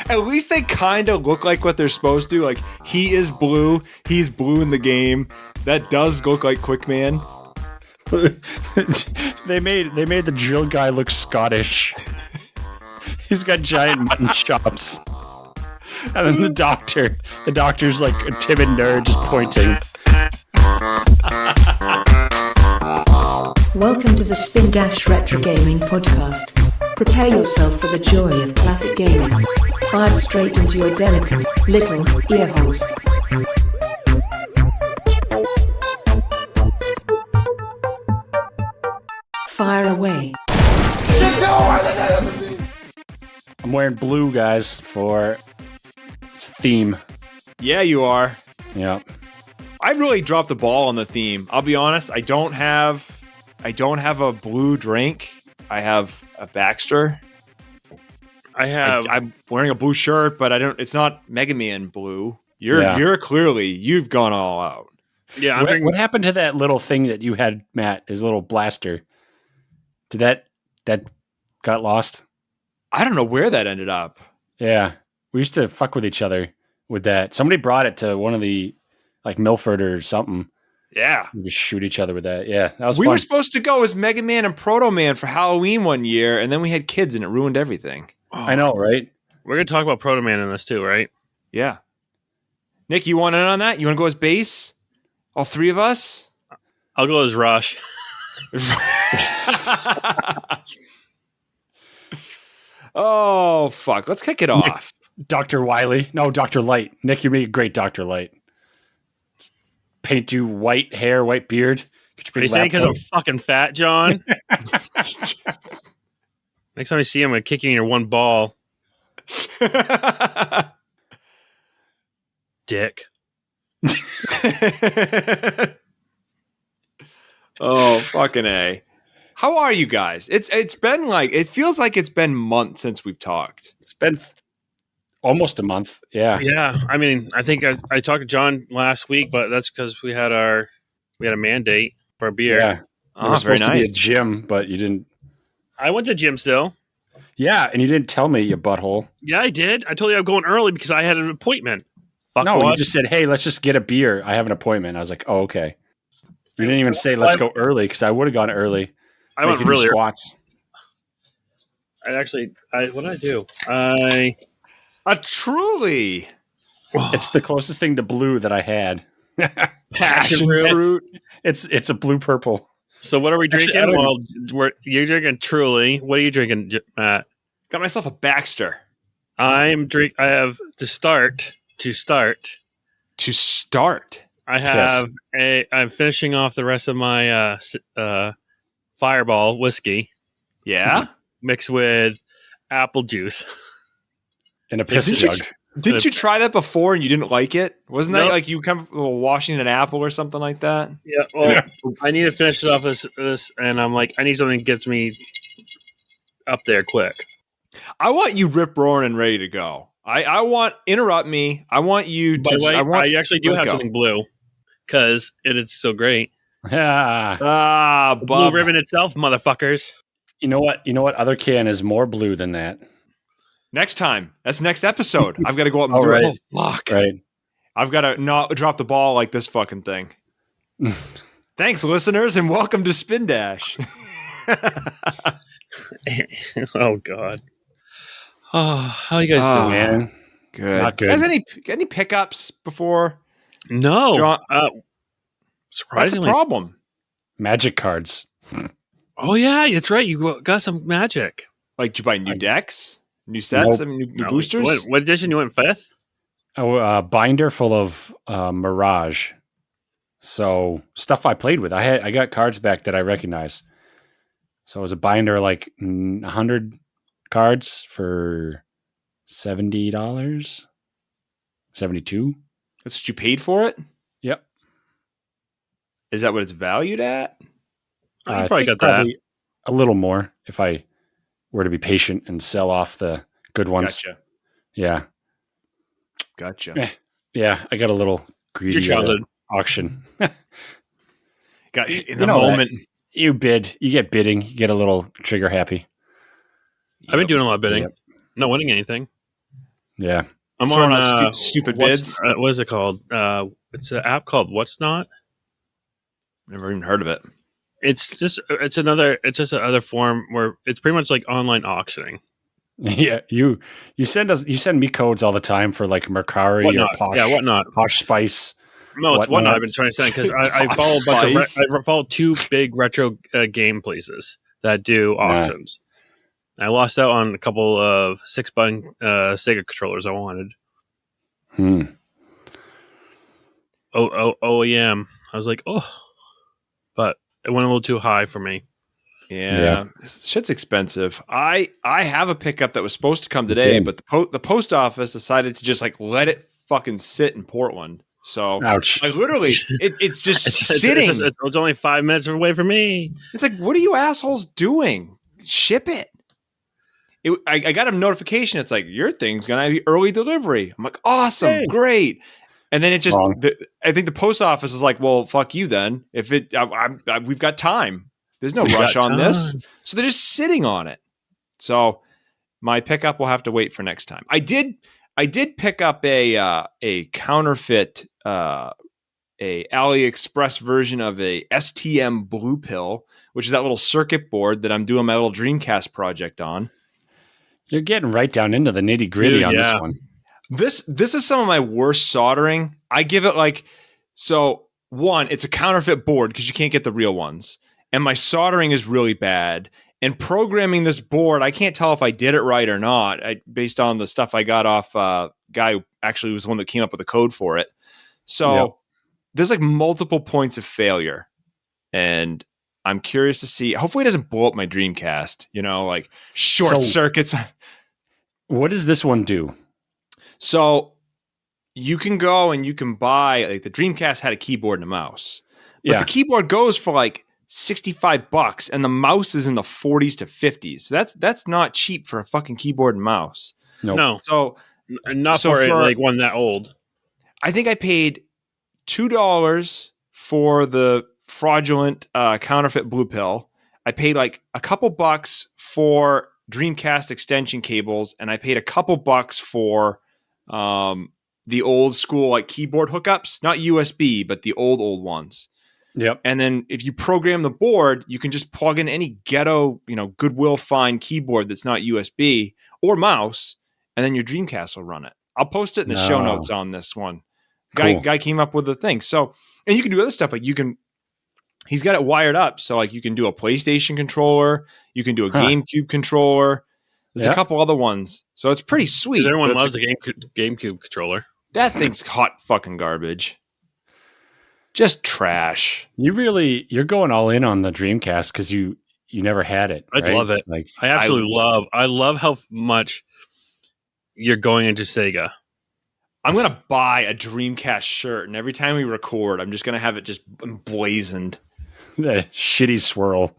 At least they kind of look like what they're supposed to. Like, he is blue. He's blue in the game. That does look like Quickman. They made the drill guy look Scottish. He's got giant mutton chops. And then the doctor's like a timid nerd just pointing. Welcome to the Spin Dash Retro Gaming Podcast. Prepare yourself for the joy of classic gaming. Fired straight into your delicate little ear holes. Fire away. I'm wearing blue, guys, for theme. Yeah, you are. Yeah. I really dropped the ball on the theme. I'll be honest. I don't have a blue drink. I have a Baxter. I'm wearing a blue shirt, but I don't. It's not Mega Man blue. You've gone all out. Yeah. What happened to that little thing that you had, Matt? His little blaster. Did that got lost? I don't know where that ended up. Yeah, we used to fuck with each other with that. Somebody brought it to one of the like Milford or something. Yeah, we just shoot each other with that. Yeah, that was. We fun. were supposed to go as Mega Man and Proto Man for Halloween one year, and then we had kids, and it ruined everything. Oh. I know, right? We're gonna talk about Proto Man in this too, right? Yeah. Nick, you want in on that? You want to go as base? All three of us? I'll go as Rush. Oh, fuck. Let's kick it off. Dr. Wiley. No, Dr. Light. Nick, you make a great Dr. Light. Paint you white hair, white beard. Are you saying because I'm fucking fat, John? Next time I see him, I'm going to kick you in your one ball. Dick. Oh, fucking A. How are you guys? It's been like, it feels like it's been months since we've talked. It's been almost a month. Yeah. Yeah. I mean, I think I talked to John last week, but that's because we had a mandate for a beer. Yeah. There was supposed to be a gym, but you didn't. I went to gym still. Yeah, and you didn't tell me, you butthole. Yeah, I did. I told you I'm going early because I had an appointment. No, you just said, hey, let's just get a beer. I have an appointment. I was like, oh, okay. You didn't even say, let's go early, because I would have gone early. I went really squats. What did I do? Truly. It's the closest thing to blue that I had. Passion fruit. It's a blue purple. So what are we drinking? Actually, you're drinking Truly. What are you drinking, Matt? Got myself a Baxter. I have to start. I'm finishing off the rest of my Fireball whiskey. Yeah, mixed with apple juice in a piss jug. Didn't you try that before and you didn't like it? Wasn't that like you kind of washing an apple or something like that? Yeah. Well, I need to finish off this, and I'm like, I need something that gets me up there quick. I want you rip roaring and ready to go. I want interrupt me. I want you to. By the way, I actually do have something blue because it is so great. Blue ribbon itself, motherfuckers. You know what? Other can is more blue than that. Next time. That's next episode. I've got to go up and do it. Oh, fuck. Right. I've got to not drop the ball like this fucking thing. Thanks, listeners, and welcome to Spin Dash. Oh, God. Oh, how you guys doing, man? Good. Not good. Guys, any pickups before? No. John, surprisingly. What's the problem? Magic cards. Oh, yeah, that's right. You got some magic. Like, did you buy new decks? New sets? Nope. New boosters? What edition? You went fifth? A binder full of Mirage. So, stuff I played with. I got cards back that I recognize. So, it was a binder like 100 cards for $70. 72. That's what you paid for it? Yep. Is that what it's valued at? I probably got that. A little more if I were to be patient and sell off the good ones. Gotcha. Yeah. Gotcha. Yeah, I got a little greedy auction. Got in the moment. You bid. You get bidding. You get a little trigger happy. I've been doing a lot of bidding. Yep. Not winning anything. Yeah. I'm Throwing on out stupid bids. What is it called? It's an app called What's Not. Never even heard of it. It's just another form where it's pretty much like online auctioning. Yeah, you send me codes all the time for like Mercari or Whatnot. Posh, Yeah, Whatnot. Posh Spice. No, it's Whatnot. I've been trying to send because I follow a bunch of I follow two big retro game places that do auctions. I lost out on a couple of 6-button Sega controllers I wanted. OEM. I was like, but it went a little too high for me. Yeah. Shit's expensive. I have a pickup that was supposed to come today, but the post office decided to just like let it fucking sit in Portland. So, ouch! Like literally, it's just sitting. It's only 5 minutes away from me. It's like, what are you assholes doing? Ship it. I got a notification. It's like, your thing's gonna be early delivery. I'm like, awesome, great. And then it just, I think the post office is like, well, fuck you then. If we've got time. There's no rush on this. So they're just sitting on it. So my pickup will have to wait for next time. I did pick up a counterfeit, a AliExpress version of a STM Blue Pill, which is that little circuit board that I'm doing my little Dreamcast project on. You're getting right down into the nitty gritty on this one. This is some of my worst soldering. I give it like, so one, it's a counterfeit board because you can't get the real ones. And my soldering is really bad. And programming this board, I can't tell if I did it right or not, based on the stuff I got off guy who actually was the one that came up with the code for it. So there's like multiple points of failure. And I'm curious to see. Hopefully it doesn't blow up my Dreamcast, like short circuits. What does this one do? So you can go and you can buy, like the Dreamcast had a keyboard and a mouse. But the keyboard goes for like $65 and the mouse is in the 40s to 50s. So that's not cheap for a fucking keyboard and mouse. No. So not for like one that old. I think I paid $2 for the fraudulent counterfeit Blue Pill. I paid like a couple bucks for Dreamcast extension cables, and I paid a couple bucks for the old school like keyboard hookups, not USB, but the old ones. Yep. And then if you program the board, you can just plug in any ghetto, Goodwill Fine keyboard that's not USB or mouse, and then your Dreamcast will run it. I'll post it in the show notes on this one. Guy came up with the thing. So, and you can do other stuff like he's got it wired up. So like you can do a PlayStation controller, you can do a GameCube controller. There's a couple other ones. So it's pretty sweet. Everyone loves the GameCube controller. That thing's hot fucking garbage. Just trash. You're going all in on the Dreamcast because you never had it. I love it. Like I absolutely love how much you're going into Sega. I'm going to buy a Dreamcast shirt, and every time we record, I'm just going to have it just emblazoned. The shitty swirl.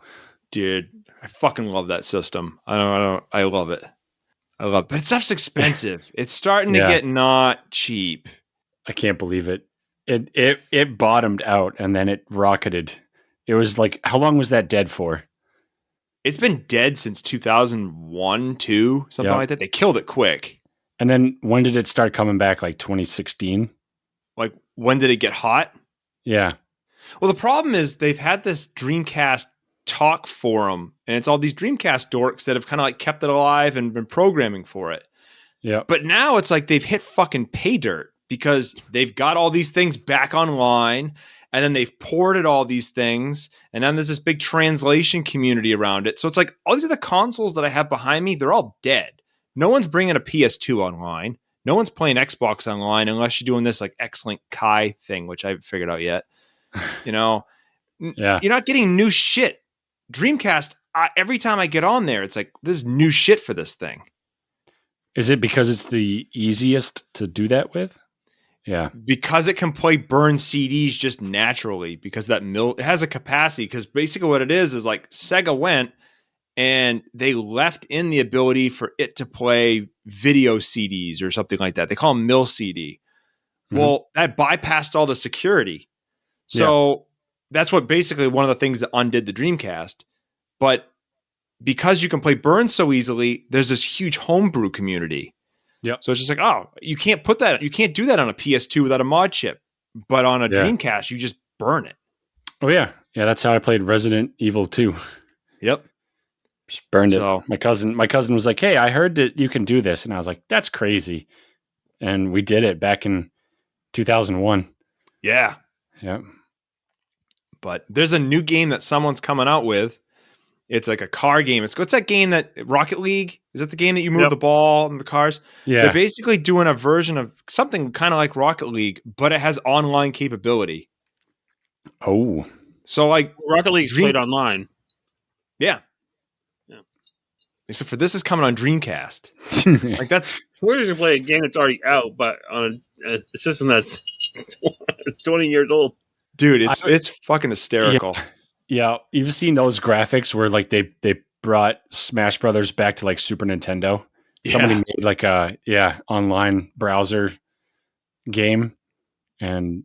Dude, I fucking love that system. I love it. But stuff's expensive. It's starting to get not cheap. I can't believe it. It bottomed out and then it rocketed. It was like, how long was that dead for? It's been dead since 2001, 2, something like that. They killed it quick. And then when did it start coming back? Like 2016? Like when did it get hot? Yeah. Well, the problem is they've had this Dreamcast talk forum, and it's all these Dreamcast dorks that have kind of like kept it alive and been programming for it. Yeah. But now it's like they've hit fucking pay dirt because they've got all these things back online, and then they've ported all these things, and then there's this big translation community around it. So it's like all these other consoles that I have behind me, they're all dead. No one's bringing a PS2 online. No one's playing Xbox online unless you're doing this like X-Link Kai thing, which I haven't figured out yet. You're not getting new shit. Dreamcast, every time I get on there, it's like, there's new shit for this thing. Is it because it's the easiest to do that with? Yeah. Because it can play burn CDs just naturally, because it has a capacity. Because basically what it is like Sega went and they left in the ability for it to play video CDs or something like that. They call them mill CD. Mm-hmm. Well, that bypassed all the security. So that's what basically one of the things that undid the Dreamcast. But because you can play burn so easily, there's this huge homebrew community. Yep. So it's just like, oh, you can't do that on a PS2 without a mod chip, but on a Dreamcast, you just burn it. Oh yeah. Yeah. That's how I played Resident Evil 2. Yep. Just burned it. My cousin was like, hey, I heard that you can do this. And I was like, that's crazy. And we did it back in 2001. Yeah. Yeah. But there's a new game that someone's coming out with. It's like a car game. What's that game that Rocket League? Is that the game that you move the ball in the cars? Yeah. They're basically doing a version of something kind of like Rocket League, but it has online capability. Oh. So like Rocket League's played online. Yeah. Except for this is coming on Dreamcast. Like that's where did you play a game that's already out, but on a system that's 20 years old? Dude, it's fucking hysterical. Yeah, you've seen those graphics where like they brought Smash Brothers back to like Super Nintendo. Somebody made like a online browser game and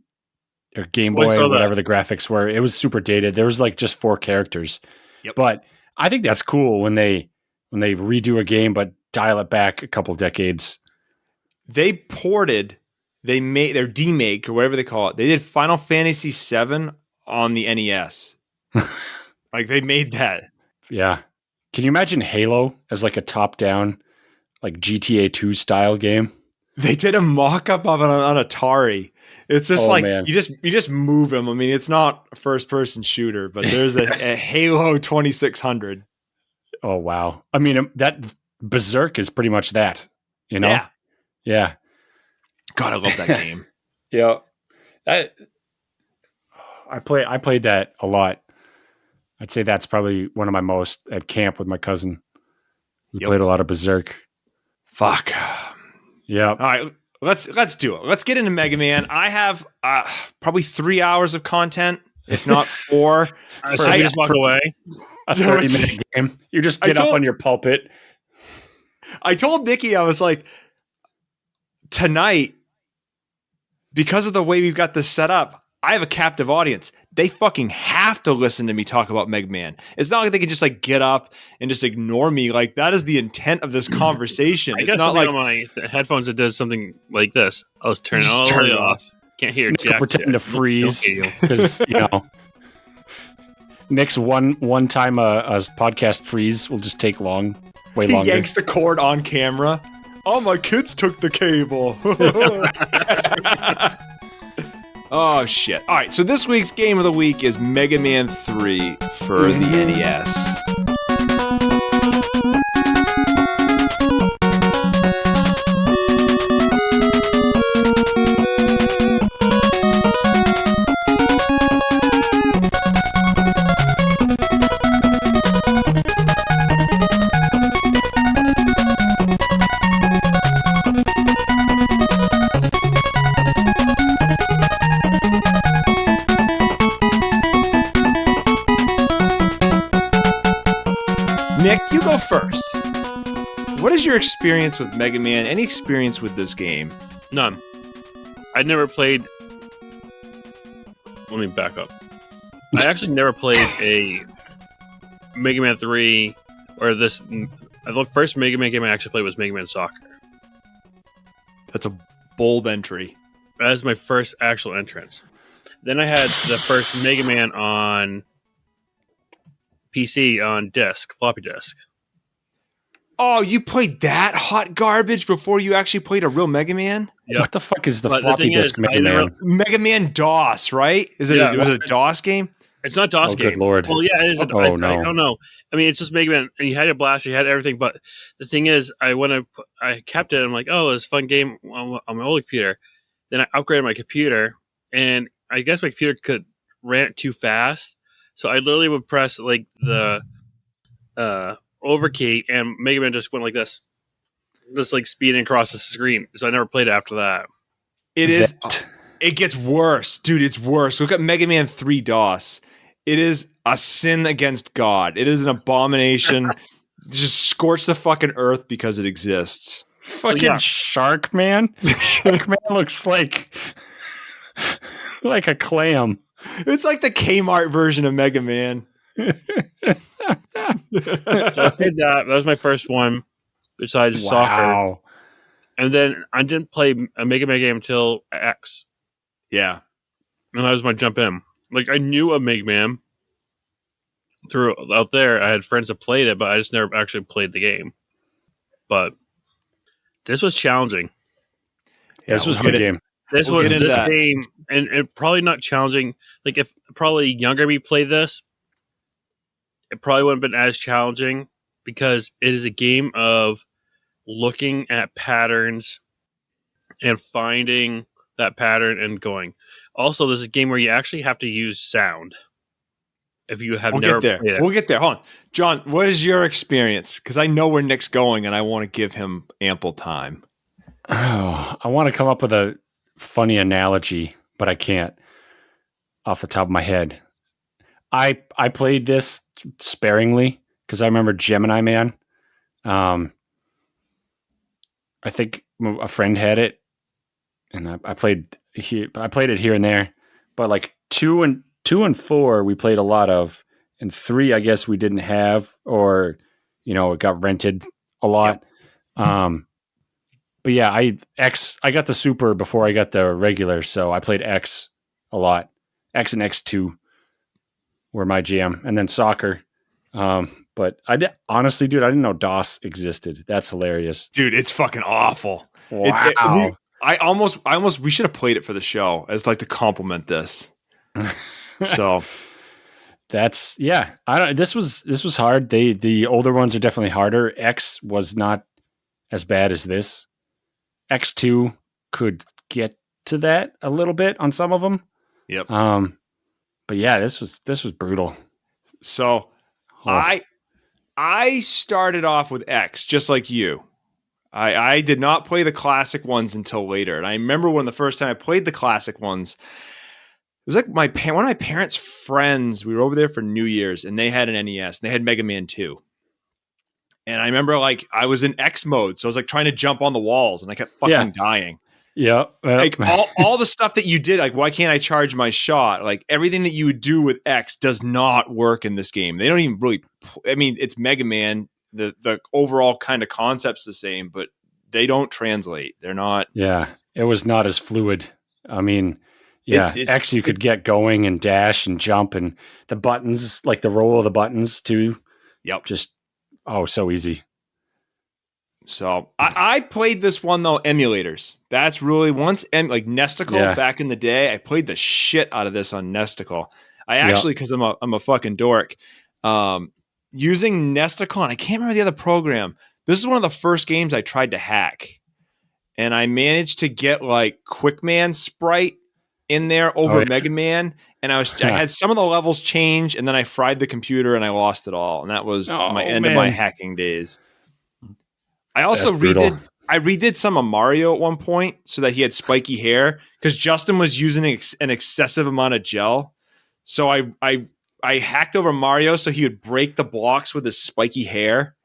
or Game Boy or whatever the graphics were. It was super dated. There was like just 4 characters. Yep. But I think that's cool when they redo a game but dial it back a couple decades. They made their demake or whatever they call it. They did Final Fantasy VII on the NES. Like they made that. Yeah. Can you imagine Halo as like a top-down, like GTA 2 style game? They did a mock-up of it on Atari. It's just man. you just move them. I mean, it's not a first-person shooter, but there's a Halo 2600. Oh wow! I mean, that Berserk is pretty much that. You know? Yeah. God, I love that game. Yeah. I played that a lot. I'd say that's probably one of my most at camp with my cousin. We played a lot of Berserk. Fuck. Yeah. All right, let's do it. Let's get into Mega Man. I have probably 3 hours of content, if not 4. So you just walk away. A 30-minute game. You just get up on your pulpit. I told Nikki, I was like, tonight, because of the way we've got this set up, I have a captive audience. They fucking have to listen to me talk about Mega Man. It's not like they can just like get up and just ignore me. Like that is the intent of this conversation. I got something on my headphones that does something like this. I'll just turn it all the way off. Can't hear Nick pretend to freeze because Nick's one time a podcast freeze will just take way longer. He yanks the cord on camera. Oh, my kids took the cable. Oh, shit. All right, so this week's game of the week is Mega Man 3 for the NES. Nick, you go first. What is your experience with Mega Man? Any experience with this game? None. I never played... Let me back up. I actually never played a Mega Man 3 or this... The first Mega Man game I actually played was Mega Man Soccer. That's a bold entry. That was my first actual entrance. Then I had the first Mega Man on PC on floppy disk. Oh, you played that hot garbage before you actually played a real Mega Man? Yep. What the fuck is the floppy disk Mega Man? Mega Man DOS, right? Was it a DOS game? It's not DOS game. Good Lord. Well, yeah, it is. No. I don't know. I mean, it's just Mega Man, and you had your blast, you had everything, but the thing is, I kept it, I'm like, oh, it's a fun game on my old computer. Then I upgraded my computer, and I guess my computer ran it too fast, so I literally would press like the over key, and Mega Man just went like this, just like speeding across the screen. So I never played it after that. It gets worse, dude. It's worse. Look at Mega Man 3 DOS. It is a sin against God. It is an abomination. Just scorch the fucking earth because it exists. Fucking Shark Man. Shark Man looks like a clam. It's like the Kmart version of Mega Man. So I played that. That was my first one besides soccer. And then I didn't play a Mega Man game until X. Yeah. And that was my jump in. Like, I knew of Mega Man through out there. I had friends that played it, but I just never actually played the game. But this was challenging. Yeah, this was a good game. This game, and probably not challenging. Like, if probably younger me played this, it probably wouldn't have been as challenging because it is a game of looking at patterns and finding that pattern and going. Also, this is a game where you actually have to use sound. If you have never played it. We'll get there. Hold on. John, what is your experience? Because I know where Nick's going and I want to give him ample time. Oh, I want to come up with a funny analogy, but I can't off the top of my head. I played this sparingly because I remember Gemini Man. I think a friend had it, and I played it here and there. But like 2 and 4 we played a lot of, and 3 I guess we didn't have, or it got rented a lot. Yep. But yeah, I got the Super before I got the regular, so I played X a lot. X and X2 were my jam, and then soccer. But honestly, dude, I didn't know DOS existed. That's hilarious, dude. It's fucking awful. Wow. We should have played it for the show as like to complement this. So that's this was hard. The older ones are definitely harder. X was not as bad as this. X2 could get to that a little bit on some of them. Yep. But yeah, this was brutal. So I started off with X just like you. I did not play the classic ones until later. And I remember when the first time I played the classic ones, it was like one of my parents' friends, we were over there for New Year's and they had an NES and they had Mega Man 2. And I remember like I was in X mode. So I was like trying to jump on the walls and I kept fucking dying. Yeah. Like all the stuff that you did, like why can't I charge my shot? Like everything that you would do with X does not work in this game. They don't even really, it's Mega Man. The overall kind of concept's the same, but they don't translate. They're not. Yeah. It was not as fluid. I mean, yeah, X you could get going and dash and jump, and the buttons, like the roll of the buttons too. Yep. Just, so easy. So I played this one though, emulators. That's really like Nesticle back in the day. I played the shit out of this on Nesticle. I actually, because I'm a fucking dork, using Nesticle, and I can't remember the other program. This is one of the first games I tried to hack, and I managed to get like Quickman Sprite in there over Mega Man, and I had some of the levels change, and then I fried the computer and I lost it all, and that was my end of my hacking days. I also redid some of Mario at one point so that he had spiky hair because Justin was using an excessive amount of gel. So I hacked over Mario so he would break the blocks with his spiky hair.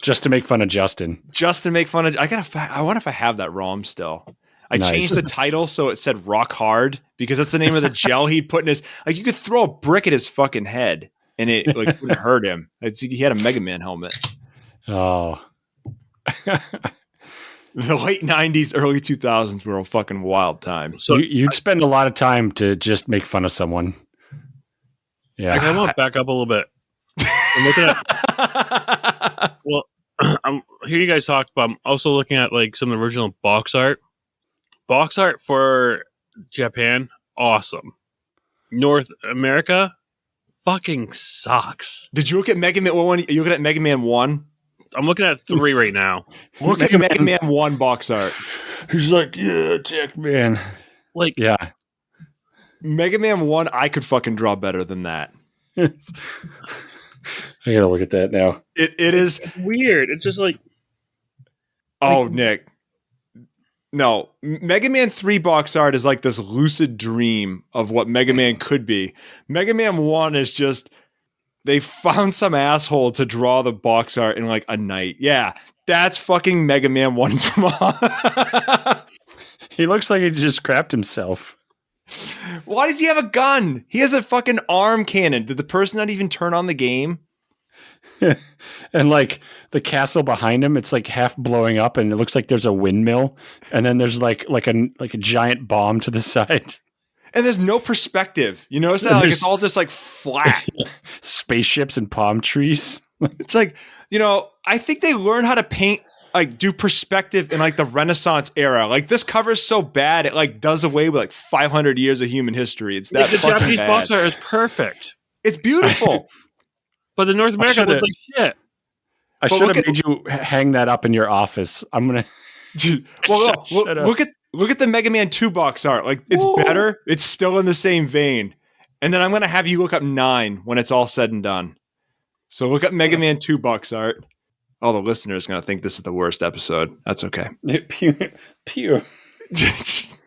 Just to make fun of Justin. Just to make fun of. I wonder if I have that ROM still. I changed the title so it said Rock Hard because that's the name of the gel he'd put in his. Like you could throw a brick at his fucking head and it like wouldn't hurt him. He had a Mega Man helmet. Oh. The late 90s, early 2000s were a fucking wild time. So you'd spend a lot of time to just make fun of someone. Yeah. I want to back up a little bit. I'm looking at. Well, I'm hear you guys talk, but I'm also looking at like some of the original box art. Box art for Japan, awesome. North America, fucking sucks. Did you look at Mega Man 1? Are you looking at Mega Man 1? I'm looking at 3 right now. Look at Mega Man 1 box art. He's like, yeah, Jackman. Like, yeah. Mega Man 1, I could fucking draw better than that. I gotta look at that now. It is weird. It's just like, Nick. No, Mega Man 3 box art is like this lucid dream of what Mega Man could be. Mega Man 1 is just, they found some asshole to draw the box art in like a night. Yeah, that's fucking Mega Man 1. He looks like he just crapped himself. Why does he have a gun? He has a fucking arm cannon. Did the person not even turn on the game? And like the castle behind him, it's like half blowing up, and it looks like there's a windmill, and then there's like a giant bomb to the side. And there's no perspective. You notice that? Like it's all just like flat. Spaceships and palm trees. It's like, I think they learned how to paint, like do perspective in like the Renaissance era. Like this cover is so bad, it like does away with like 500 years of human history. It's that the fucking Japanese bad. box art is perfect. It's beautiful. But the North America looks like shit. I should have made you hang that up in your office. I'm going to... Well, look at the Mega Man 2 box art. Like, it's better. It's still in the same vein. And then I'm going to have you look up 9 when it's all said and done. So look up Mega Man 2 box art. All the listeners are going to think this is the worst episode. That's okay. Pew. That's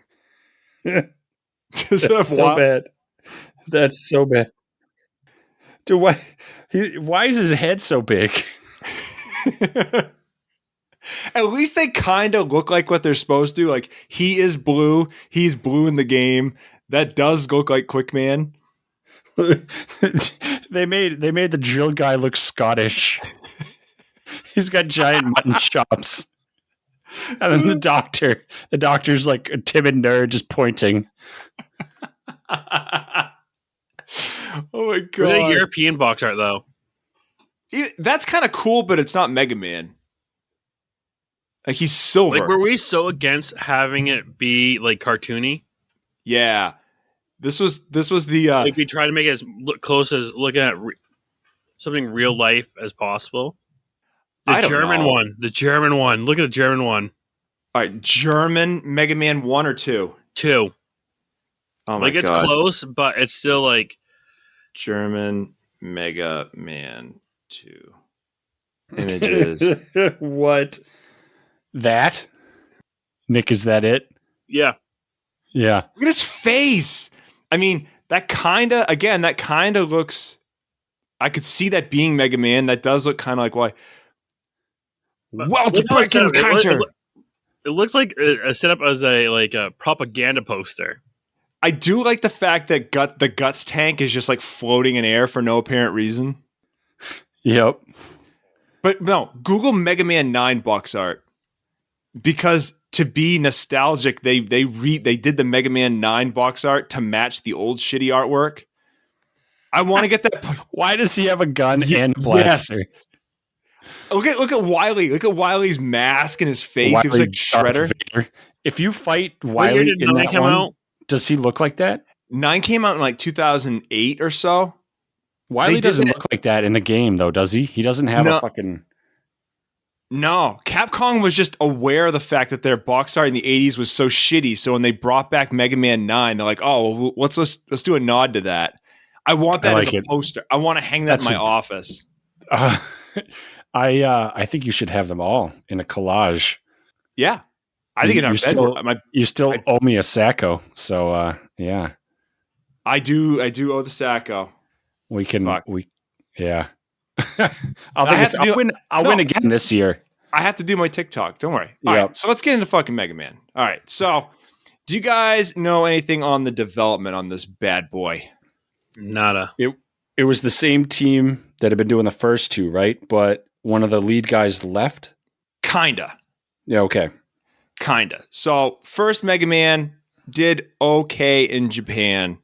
so bad. That's so bad. Dude, why is his head so big? At least they kind of look like what they're supposed to. Like, he is blue. He's blue in the game. That does look like Quickman. They made the drill guy look Scottish. He's got giant mutton chops. And then the doctor's like a timid nerd just pointing. Oh my god! The European box art, though, that's kind of cool, but it's not Mega Man. Like he's silver. Like, were we so against having it be like cartoony? Yeah, this was the. Like we try to make it as close as looking at something real life as possible. The German one. Look at the German one. All right, German Mega Man 1 or 2? 2. Oh my god! Like it's close, but it's still like. German Mega Man 2 images. What? That? Nick, is that it? Yeah. Yeah. Look at his face. I mean, that kind of looks... I could see that being Mega Man. That does look kind of like why... Welter-breaking counter! It looks like a setup as a propaganda poster. I do like the fact that the Guts tank is just like floating in air for no apparent reason. Yep. But no, Google Mega Man 9 box art. Because to be nostalgic, they did the Mega Man 9 box art to match the old shitty artwork. I want to get that. Why does he have a gun and blaster? Yes. Look at Wiley. Look at Wiley's mask and his face. He was like Shredder. If you fight Wiley in that one, out? Does he look like that? 9 came out in like 2008 or so. Wiley doesn't look like that in the game, though, does he? He doesn't have a fucking... No. Capcom was just aware of the fact that their box art in the 80s was so shitty, so when they brought back Mega Man 9, they're like, oh, well, let's do a nod to that. I want that as a poster. I want to hang that in my office. I think you should have them all in a collage. Yeah. I think you still owe me a Sacco, so yeah. I do owe the Sacco. Yeah. I'll win again this year. I have to do my TikTok. Don't worry. All right, so let's get into fucking Mega Man. All right. So, do you guys know anything on the development on this bad boy? Nada. It was the same team that had been doing the first 2, right? But one of the lead guys left? Kinda. Yeah, okay. Kinda. So, first Mega Man did okay in Japan.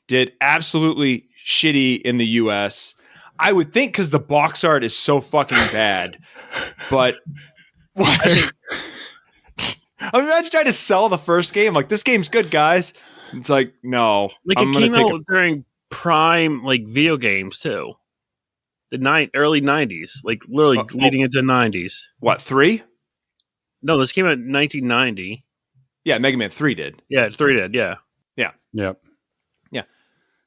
Did absolutely shitty in the US. I would think because the box art is so fucking bad. But I imagine trying to sell the first game. Like, this game's good, guys. It's like, no. Like, it came out during prime, like, video games, too. The early 90s. Like, literally leading into the 90s. What, 3? No, this came out in 1990. Yeah, Mega Man 3 did. Yeah, 3 did, yeah. Yeah. Yep. Yeah.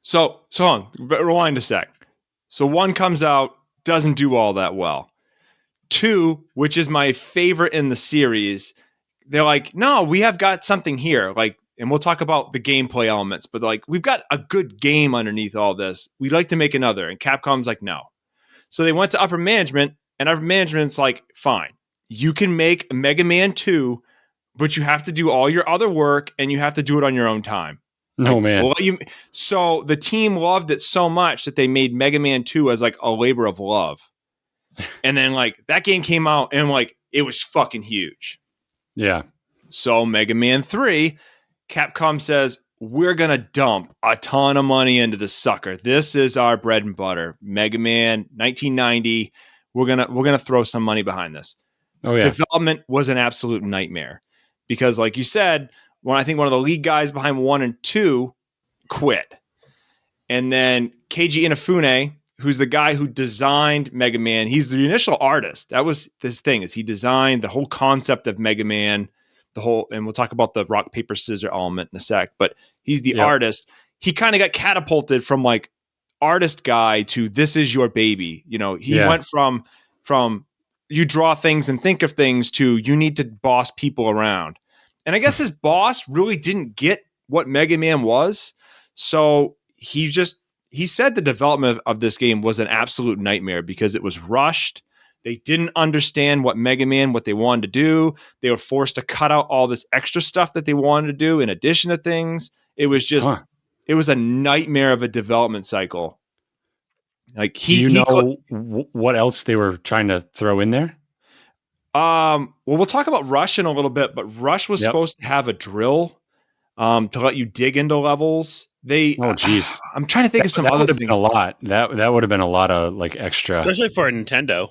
So hold on. Rewind a sec. So 1 comes out, doesn't do all that well. 2, which is my favorite in the series, they're like, no, we have got something here. Like, and we'll talk about the gameplay elements, but like, we've got a good game underneath all this. We'd like to make another. And Capcom's like, no. So they went to upper management, and upper management's like, fine. You can make Mega Man 2, but you have to do all your other work, and you have to do it on your own time. No, man. So the team loved it so much that they made Mega Man 2 as like a labor of love. And then like that game came out and like it was fucking huge. Yeah. So Mega Man 3, Capcom says, we're going to dump a ton of money into this sucker. This is our bread and butter. Mega Man 1990. We're going to throw some money behind this. Oh yeah. Development was an absolute nightmare because like you said, I think one of the lead guys behind 1 and 2 quit. And then Keiji Inafune, who's the guy who designed Mega Man, he's the initial artist. That was this thing, is he designed the whole concept of Mega Man, and we'll talk about the rock, paper, scissors element in a sec, but he's the artist. He kind of got catapulted from like artist guy to this is your baby. You know, he went from you draw things and think of things to you need to boss people around. And I guess his boss really didn't get what Mega Man was. So he said the development of this game was an absolute nightmare because it was rushed. They didn't understand what Mega Man, what they wanted to do. They were forced to cut out all this extra stuff that they wanted to do in addition to things. It was just, it was a nightmare of a development cycle. Like what else they were trying to throw in there? Well, we'll talk about Rush in a little bit, but Rush was supposed to have a drill to let you dig into levels. Geez. I'm trying to think of some other things. A lot. That would have been a lot of like extra, especially for a Nintendo.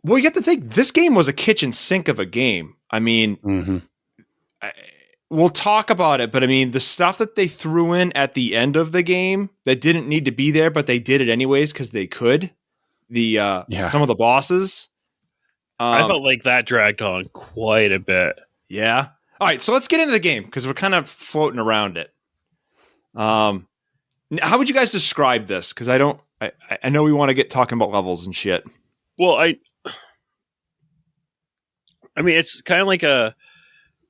Well, you have to think this game was a kitchen sink of a game. I mean, we'll talk about it, but I mean, the stuff that they threw in at the end of the game that didn't need to be there, but they did it anyways because they could. Some of the bosses. I felt like that dragged on quite a bit. Yeah. All right, so let's get into the game because we're kind of floating around it. How would you guys describe this? Because I know we want to get talking about levels and shit. Well, I mean, it's kind of like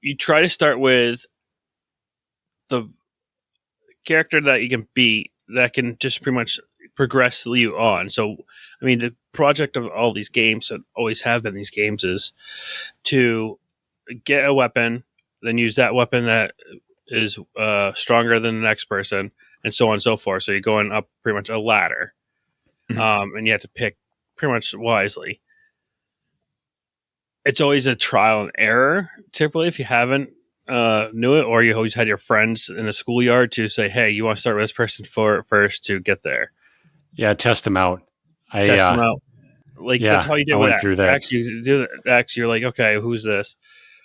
you try to start with the character that you can beat that can just pretty much progress you on. So, I mean, the project of all these games that always have been these games is to get a weapon, then use that weapon that is stronger than the next person, and so on and so forth. So you're going up pretty much a ladder, and you have to pick pretty much wisely. It's always a trial and error, typically, if you haven't knew it, or you always had your friends in a schoolyard to say, hey, you want to start with this person first to get there. Yeah, test them out. Test them out. Like, that's how you did with through that. Actually, you're like, okay, who's this?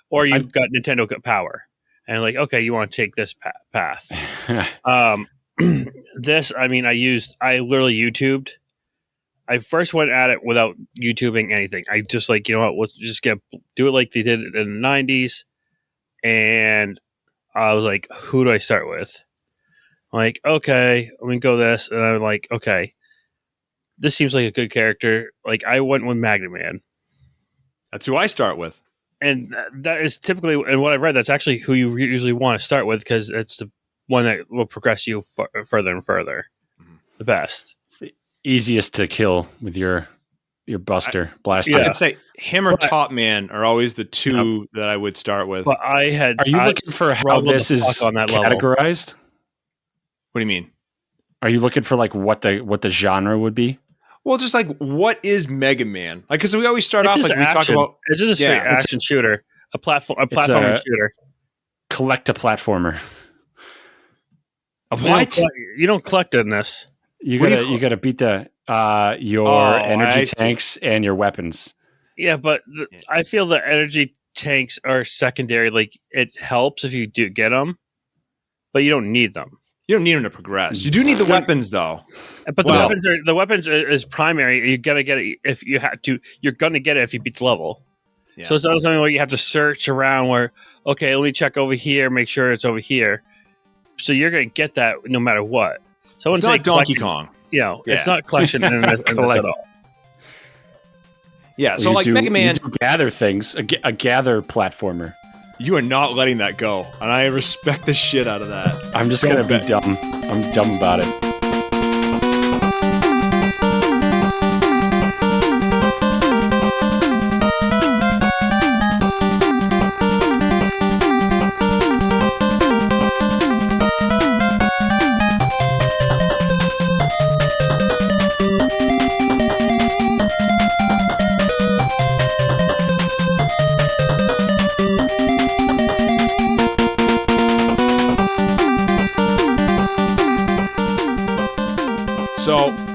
Or you've got Nintendo Power. And like, okay, you want to take this path. This, I mean, I literally YouTubed. I first went at it without YouTubing anything. I just like, you know what, let's just do it like they did it in the 90s. And I was like, who do I start with? I'm like, okay, I'm going to go this. And I'm like, okay, this seems like a good character. Like, I went with Magna Man. That's who I start with. And that is typically, and what I've read, that's actually who you usually want to start with because it's the one that will progress you further and further. The best. It's the easiest to kill with your blaster. Yeah. I'd say him or Top Man are always the two that I would start with. But are you looking for how this is on that categorized? Level. What do you mean? Are you looking for like what the genre would be? Well, just like what is Mega Man? Like, because we always start off like we talk about. It's just a straight action shooter, a platforming shooter. Collect a platformer. What? You don't collect in this. You gotta beat your energy tanks and your weapons. Yeah, but I feel the energy tanks are secondary. Like, it helps if you do get them, but you don't need them. You don't need them to progress. You do need the weapons, though. But the weapons is primary. You gotta get it if you have to. You're gonna get it if you beat the level. Yeah. So it's not something where you have to search around. Where okay, let me check over here, make sure it's over here. So you're gonna get that no matter what. So it's not Donkey Kong. It's not collection in this at all. Yeah, so like Mega Man, you gather things, a gather platformer. You are not letting that go, and I respect the shit out of that. I'm just going to be dumb. I'm dumb about it.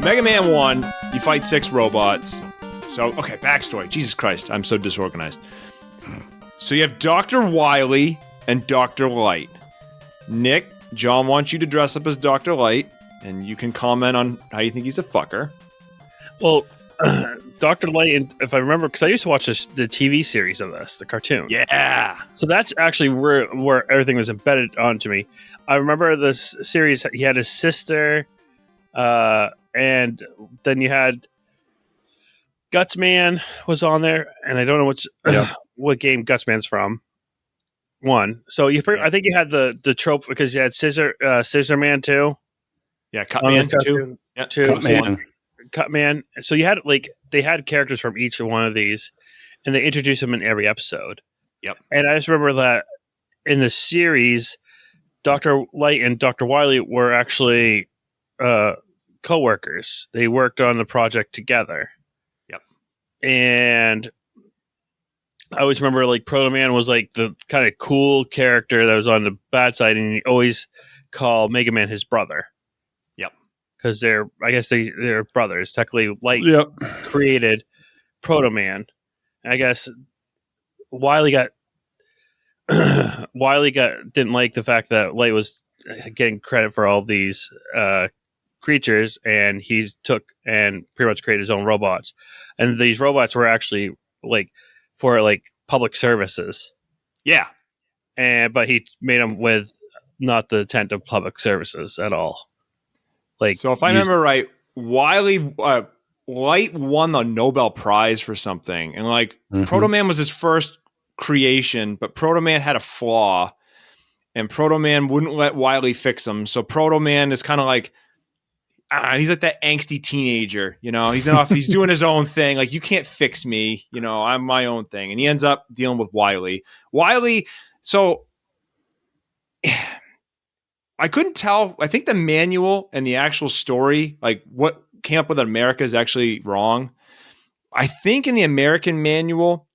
Mega Man 1, you fight 6 robots. So, okay, backstory. Jesus Christ, I'm so disorganized. So you have Dr. Wiley and Dr. Light. Nick, John wants you to dress up as Dr. Light, and you can comment on how you think he's a fucker. Well, Dr. Light, if I remember, because I used to watch the TV series of this, the cartoon. Yeah. So that's actually where everything was embedded onto me. I remember this series, he had his sister, and then you had Gutsman was on there, and I don't know what game Gutsman's from. One. So I think you had the trope because you had Scissor Man too. Yeah, Cutman too. Yeah, Cutman. So you had they had characters from each one of these, and they introduced them in every episode. Yep. And I just remember that in the series, Dr. Light and Dr. Wiley were actually co-workers. They worked on the project together. Yep. And I always remember Proto Man was the kind of cool character that was on the bad side, and he always called Mega Man his brother. Yep. Because they're brothers. Technically, Light created Proto Man. I guess Wiley didn't like the fact that Light was getting credit for all these creatures, and he took and pretty much created his own robots. And these robots were actually for public services. Yeah. But he made them with not the intent of public services at all. So if I remember right, Wiley Light won the Nobel Prize for something, and Proto Man was his first creation, but Proto Man had a flaw, and Proto Man wouldn't let Wiley fix him. So Proto Man is kind of he's like that angsty teenager, he's doing his own thing. You can't fix me, I'm my own thing. And he ends up dealing with Wiley. So I couldn't tell. I think the manual and the actual story, what came up with America, is actually wrong. I think in the American manual,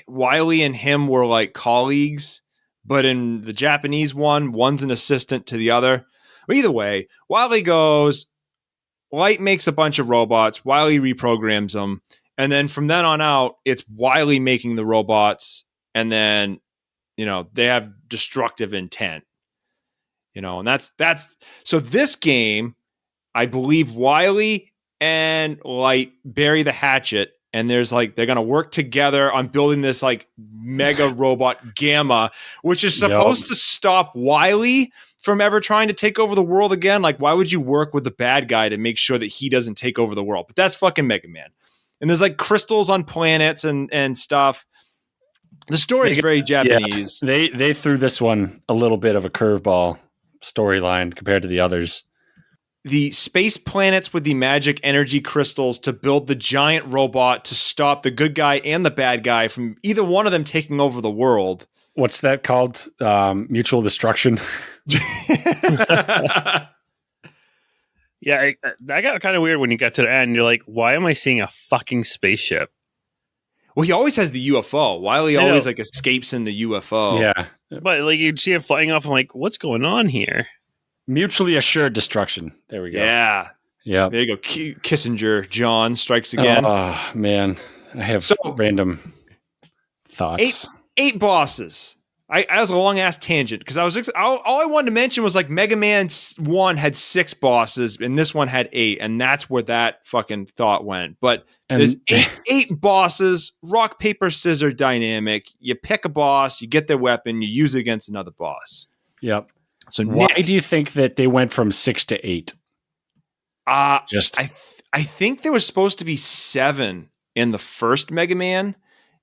Wiley and him were colleagues, but in the Japanese one's an assistant to the other. But either way, Wiley goes, Light makes a bunch of robots, Wiley reprograms them, and then from then on out, it's Wiley making the robots, and then, they have destructive intent. And that's so this game, I believe Wiley and Light bury the hatchet, and there's they're going to work together on building this mega robot Gamma, which is supposed to stop Wiley from ever trying to take over the world again. Why would you work with the bad guy to make sure that he doesn't take over the world? But that's fucking Mega Man. And there's crystals on planets and stuff. The story is very Japanese. Yeah, they threw this one a little bit of a curveball storyline compared to the others. The space planets with the magic energy crystals to build the giant robot to stop the good guy and the bad guy from either one of them taking over the world. What's that called? Mutual destruction. Yeah, that got kind of weird when you got to the end. You're like, why am I seeing a fucking spaceship? Well, he always has the UFO. Wiley always escapes in the UFO. Yeah. But you'd see it flying off. I'm like, what's going on here? Mutually assured destruction. There we go. Yeah. Yeah. There you go. Kissinger, John strikes again. Oh, man. I have random thoughts. Eight bosses. I was a long ass tangent because all I wanted to mention was Mega Man 1 had 6 bosses and this one had 8, and that's where that fucking thought went. But there's eight bosses, rock paper scissors dynamic. You pick a boss, you get their weapon, you use it against another boss. Yep. So why do you think that they went from 6 to 8? I think there was supposed to be 7 in the first Mega Man.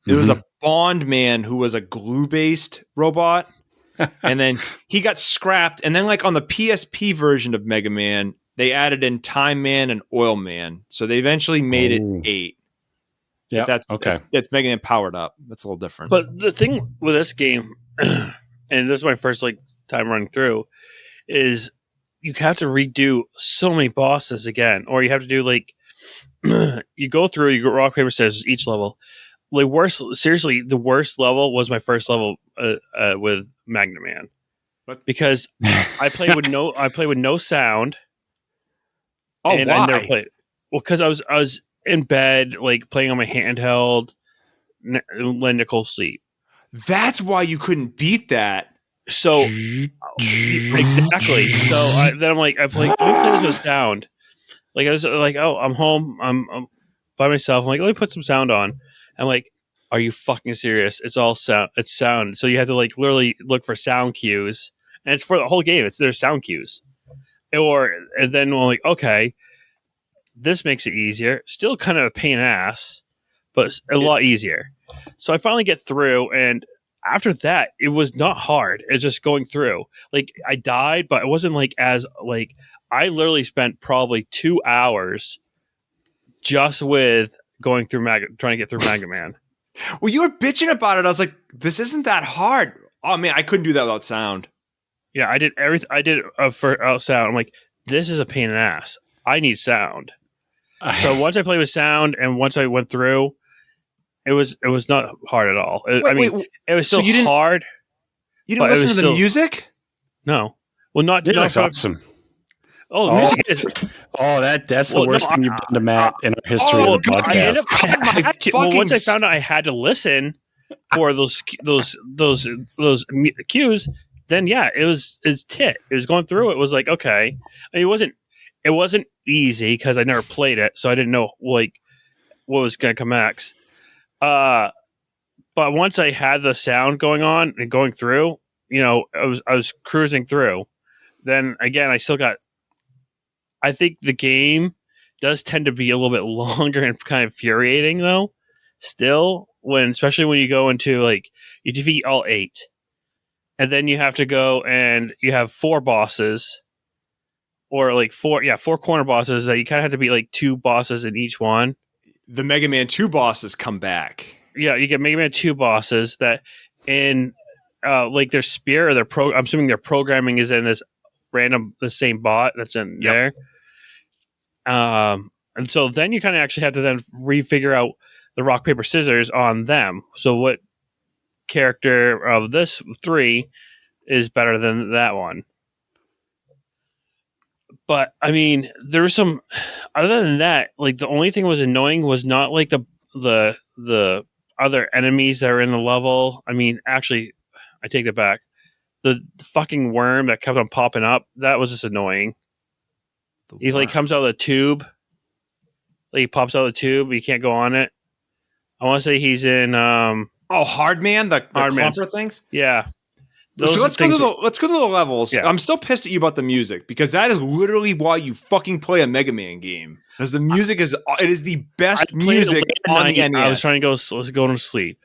There was a Bond Man who was a glue-based robot, and then he got scrapped. And then, on the PSP version of Mega Man, they added in Time Man and Oil Man. So they eventually made it 8. Yeah, that's Mega Man powered up. That's a little different. But the thing with this game, and this is my first time running through, is you have to redo so many bosses again, or you have to do you go through, you go rock paper scissors each level. The worst level was my first level with Magna Man, because I played with no sound. Oh, and why? I never played. Well, because I was in bed, like playing on my handheld, letting Nicole sleep. That's why you couldn't beat that. So exactly. So then I'm like, let me play this with sound. Like I was like, oh, I'm home. I'm by myself. I'm like, let me put some sound on. I'm like, are you fucking serious? It's all sound. It's sound. So you have to like literally look for sound cues, and it's for the whole game. It's their sound cues. And then we're like, okay, this makes it easier. Still kind of a pain in the ass, but a lot easier. So I finally get through, and after that, it was not hard. It's just going through. Like I died, but it wasn't like as like I literally spent probably 2 hours just with going through trying to get through Mega Man. Well, you were bitching about it. I was like, this isn't that hard. Oh man, I couldn't do that without sound. Yeah, I did everything. I did for sound. I'm like, this is a pain in the ass. I need sound. So once I played with sound, and once I went through, it was not hard at all. It was still hard. You didn't listen to the music? No. Well, not awesome. Oh, the music is. Oh, that's the worst thing you've done to Matt in our history of the podcast. Once I found out I had to listen for those cues, then yeah, it's tit. It was going through. It was like, okay. I mean, it wasn't easy because I never played it, so I didn't know like what was going to come next. But once I had the sound going on and going through, I was cruising through. Then again, I think the game does tend to be a little bit longer and kind of infuriating though. Still, especially when you go into like you defeat all 8, and then you have to go and you have 4 bosses, or like 4 corner bosses that you kind of have to beat like 2 bosses in each one. The Mega Man 2 bosses come back. Yeah, you get Mega Man 2 bosses that in like their spear or I'm assuming their programming is in this the same bot that's in there. And so then you kind of actually have to then refigure out the rock, paper, scissors on them. So what character of this 3 is better than that one? But I mean, there was some. Other than that, like the only thing that was annoying was not like the other enemies that are in the level. I mean, actually, I take that back. The fucking worm that kept on popping up, that was just annoying. He like comes out of the tube. Like he pops out of the tube, but you can't go on it. I want to say he's in Hardman, the clumper things? Yeah. So let's go to the levels. Yeah. I'm still pissed at you about the music because that is literally why you fucking play a Mega Man game. Because the music is the best music on the NES. I was trying to let's go to sleep.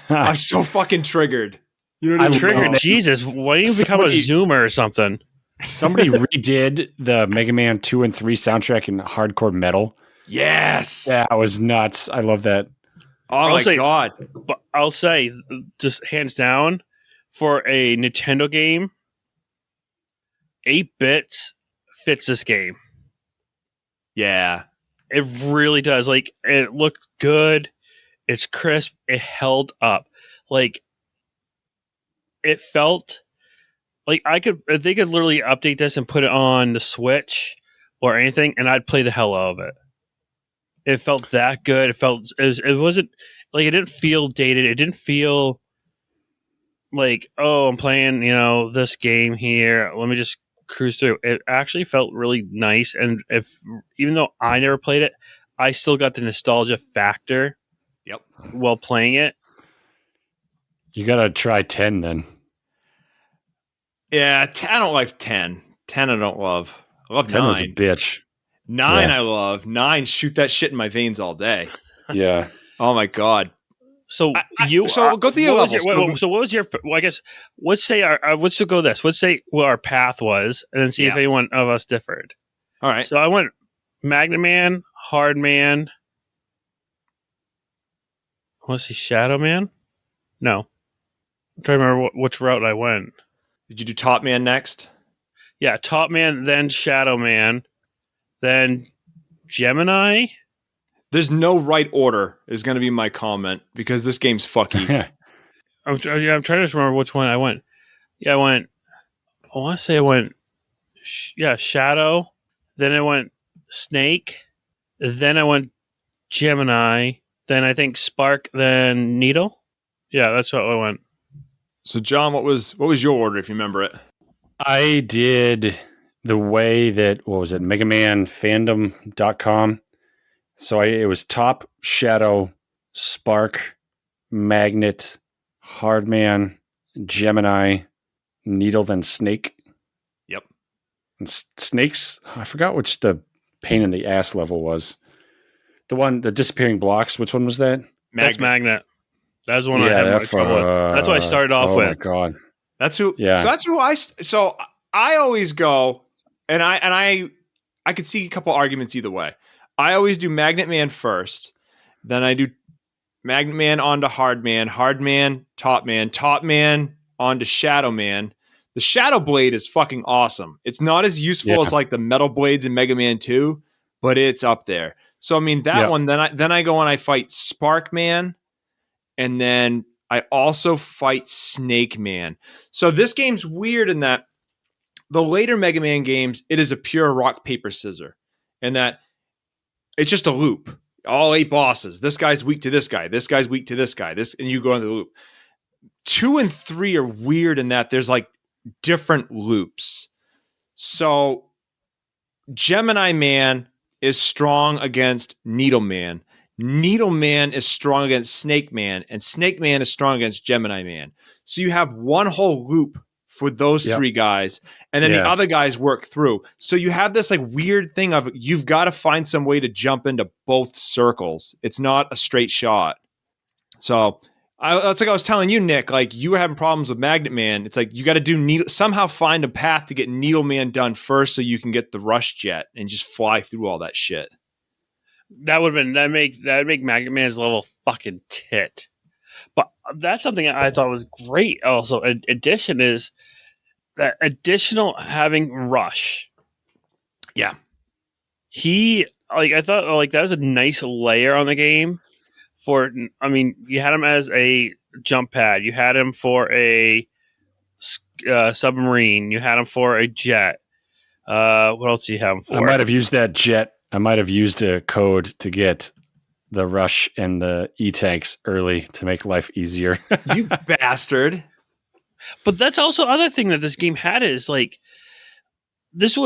I'm so fucking triggered. You know I'm triggered. Jesus, why don't you become a Zoomer or something? Somebody redid the Mega Man 2 and 3 soundtrack in hardcore metal. Yes. That was nuts. I love that. Oh my God. But I'll say, just hands down, for a Nintendo game, 8 bits fits this game. Yeah. It really does. Like, it looked good. It's crisp. It held up. Like, it felt like if they could literally update this and put it on the Switch or anything, and I'd play the hell out of it. It felt that good. It wasn't like, it didn't feel dated. It didn't feel like, oh, I'm playing, this game here. Let me just cruise through. It actually felt really nice. And even though I never played it, I still got the nostalgia factor. Yep. While playing it. You got to try 10 then. Yeah, I don't like 10. 10 I don't love. I love 10 9. was a bitch. 9 I love. 9, shoot that shit in my veins all day. Yeah. Oh my God. So go through your levels. So what was your? Well, I guess let's say let's go this. Let's say what our path was, and then see if anyone of us differed. All right. So I went Magna Man, Hard Man. I want to see Shadow Man. No, I'm trying to remember which route I went. Did you do Top Man next? Yeah, Top Man, then Shadow Man, then Gemini. There's no right order is going to be my comment because this game's fucky. I'm trying to remember which one I went. Yeah, I want to say I went. Shadow, Then I went Snake. Then I went Gemini. Then I think Spark. Then Needle. Yeah, that's what I went. So, John, what was your order, if you remember it? I did the way that, what was it, megamanfandom.com. So it was Top, Shadow, Spark, Magnet, Hardman, Gemini, Needle, then Snake. Yep. And Snakes, I forgot which the pain in the ass level was. The disappearing blocks, which one was that? That's Magnet. That was one I had much trouble with. That's what I started off with. Oh my god. That's who. Yeah. So that's who So I always go, and I could see a couple arguments either way. I always do Magnet Man first, then I do Magnet Man onto Hard Man, Top Man onto Shadow Man. The Shadow Blade is fucking awesome. It's not as useful as like the Metal Blades in Mega Man 2, but it's up there. So I mean that one. Then I go and I fight Spark Man, and then I also fight Snake Man. So this game's weird in that the later Mega Man games, it is a pure rock, paper, scissors. And that it's just a loop. All 8 bosses. This guy's weak to this guy. This guy's weak to this guy. And you go into the loop. 2 and 3 are weird in that there's like different loops. So Gemini Man is strong against Needle Man. Needle Man is strong against Snake Man, and Snake Man is strong against Gemini Man. So you have one whole loop for those 3 guys, and then the other guys work through. So you have this like weird thing of you've got to find some way to jump into both circles. It's not a straight shot. So that's like I was telling you, Nick, like you were having problems with Magnet Man. It's like you got to do somehow find a path to get Needle Man done first so you can get the Rush Jet and just fly through all that shit. That would make Magnet Man's level fucking tit. But that's something I thought was great. Also, addition is that additional having Rush. Yeah, I thought that was a nice layer on the game. You had him as a jump pad. You had him for a submarine. You had him for a jet. What else do you have him for? I might have used that jet. I might have used a code to get the Rush and the E-tanks early to make life easier. You bastard. But that's also other thing that this game had is like this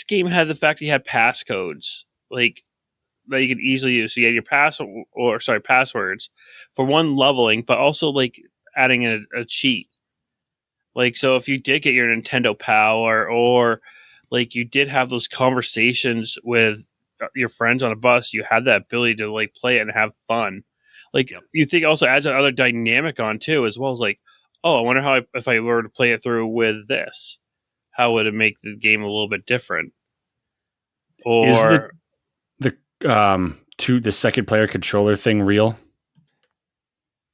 game had the fact that you had passcodes like that you could easily use. So you had your passwords for one leveling, but also like adding a cheat. Like so if you did get your Nintendo Power or like you did have those conversations with your friends on a bus, you had that ability to like play it and have fun. Like you think also adds another dynamic on too, as well as like, oh, I wonder if I were to play it through with this, how would it make the game a little bit different? Or is the second player controller thing real?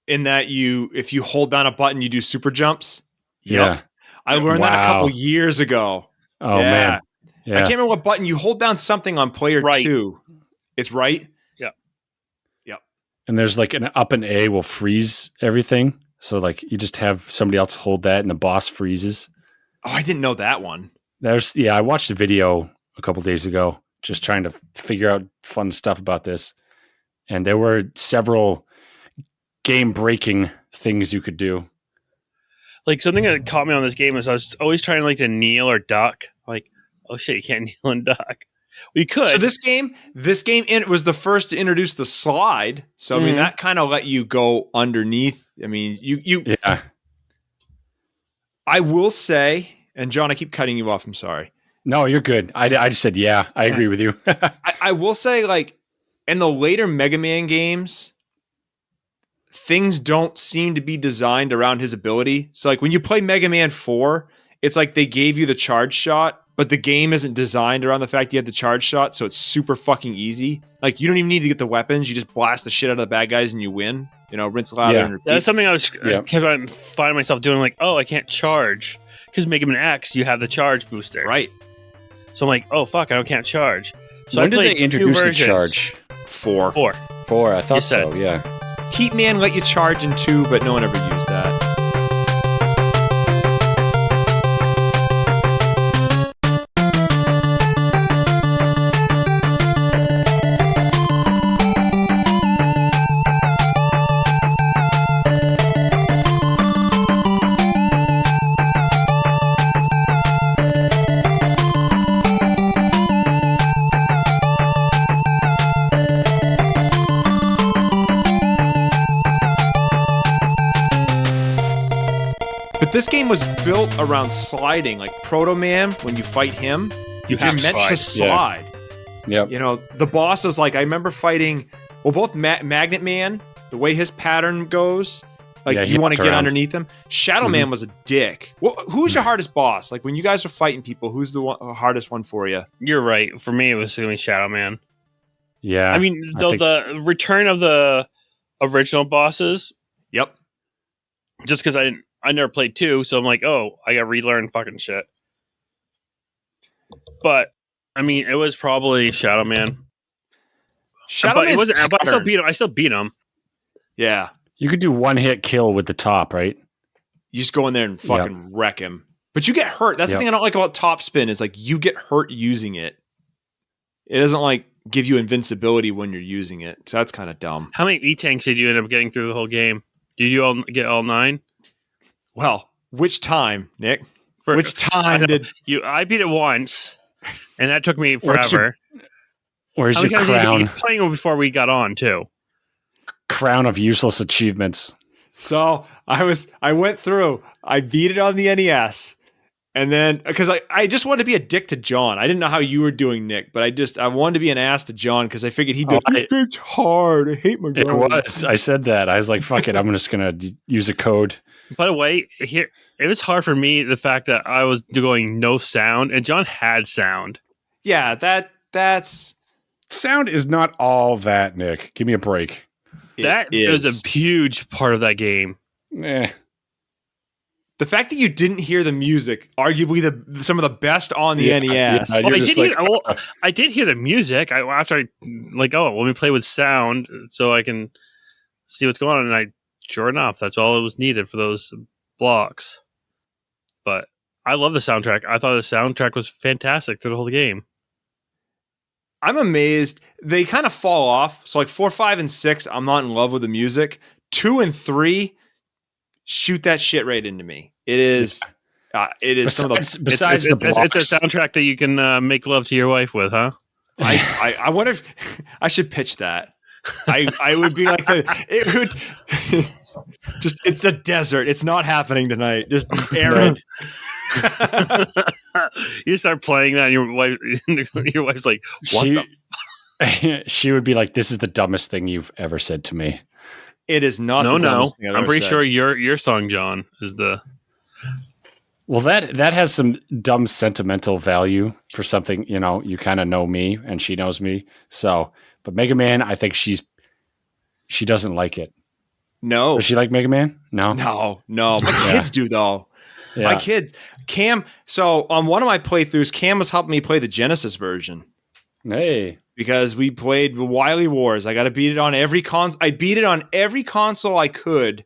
In that if you hold down a button, you do super jumps. Yeah. Yep. I learned that a couple years ago. Oh man. Yeah. I can't remember what button you hold down something on player 2. It's right. Yep. And there's like an up and A will freeze everything. So like you just have somebody else hold that and the boss freezes. Oh, I didn't know that one. I watched a video a couple days ago just trying to figure out fun stuff about this. And there were several game breaking things you could do. Like something that caught me on this game is I was always trying to kneel or duck. Like, oh shit, you can't kneel and duck. We could. So this game was the first to introduce the slide. So I mean that kind of let you go underneath. I mean, you. I will say, and John, I keep cutting you off. I'm sorry. No, you're good. I just said I agree with you. I will say, like in the later Mega Man games, things don't seem to be designed around his ability. So like when you play Mega Man 4, it's like they gave you the charge shot, but the game isn't designed around the fact you have the charge shot, so it's super fucking easy. Like you don't even need to get the weapons, you just blast the shit out of the bad guys and you win. Rinse, lather, and repeat. That's something I kept on finding myself doing, like, oh, I can't charge. Because Mega Man X, you have the charge booster. Right. So I'm like, oh fuck, I can't charge. So when did they introduce the charge? 4. 4. I thought so, yeah. Heat Man let you charge in 2, but no one ever used that. But this game was built around sliding. Like Proto Man, when you fight him, you're meant to slide. Yeah. You know, the boss is like, I remember fighting, both Magnet Man, the way his pattern goes, like you want to get underneath him. Shadow Man was a dick. Well, who's your hardest boss? Like when you guys are fighting people, who's the hardest one for you? You're right. For me, it was going to be Shadow Man. Yeah. I mean, the return of the original bosses. Yep. Just because I never played 2, so I'm like, oh, I got to relearn fucking shit. But I mean, it was probably Shadow Man. But I still beat him. Yeah. You could do one-hit kill with the top, right? You just go in there and fucking wreck him. But you get hurt. That's the thing I don't like about top spin is like you get hurt using it. It doesn't like give you invincibility when you're using it. So that's kind of dumb. How many E-tanks did you end up getting through the whole game? Did you get all 9? Well, which time, Nick? Which time did you? I beat it once, and that took me forever. Where's your crown? You playing before we got on too. Crown of useless achievements. So I went through. I beat it on the NES, and then because I just wanted to be a dick to John. I didn't know how you were doing, Nick, but I wanted to be an ass to John because I figured he'd be like, "This game's hard. I hate my." It was. I said that. I was like, "Fuck it. I'm just gonna use a code." By the way, here it was hard for me the fact that I was going no sound, and John had sound. Yeah, that's sound is not all that, Nick. Give me a break. That is a huge part of that game. The fact that you didn't hear the music, arguably some of the best on the NES. I did hear the music. Let me play with sound so I can see what's going on. And sure enough, that's all it was needed for those blocks. But I love the soundtrack. I thought the soundtrack was fantastic through the whole game. I'm amazed. They kind of fall off. So like 4, 5, and 6, I'm not in love with the music. 2 and 3, shoot that shit right into me. It is. It is besides the blocks. It's a soundtrack that you can make love to your wife with, huh? I wonder if I should pitch that. I would be like it would just. It's a desert. It's not happening tonight. Just arid. You start playing that, and your wife's like, "What?" She would be like, "This is the dumbest thing you've ever said to me." It is not. No. I'm pretty sure your song, John, is the. Well, that has some dumb sentimental value for something. You know, you kind of know me, and she knows me. So, but Mega Man, I think she doesn't like it. No, does she like Mega Man? No. My kids do though. Yeah. My kids, Cam. So on one of my playthroughs, Cam was helping me play the Genesis version. Hey, because we played Wiley Wars. I got to beat it on every console. I beat it on every console I could,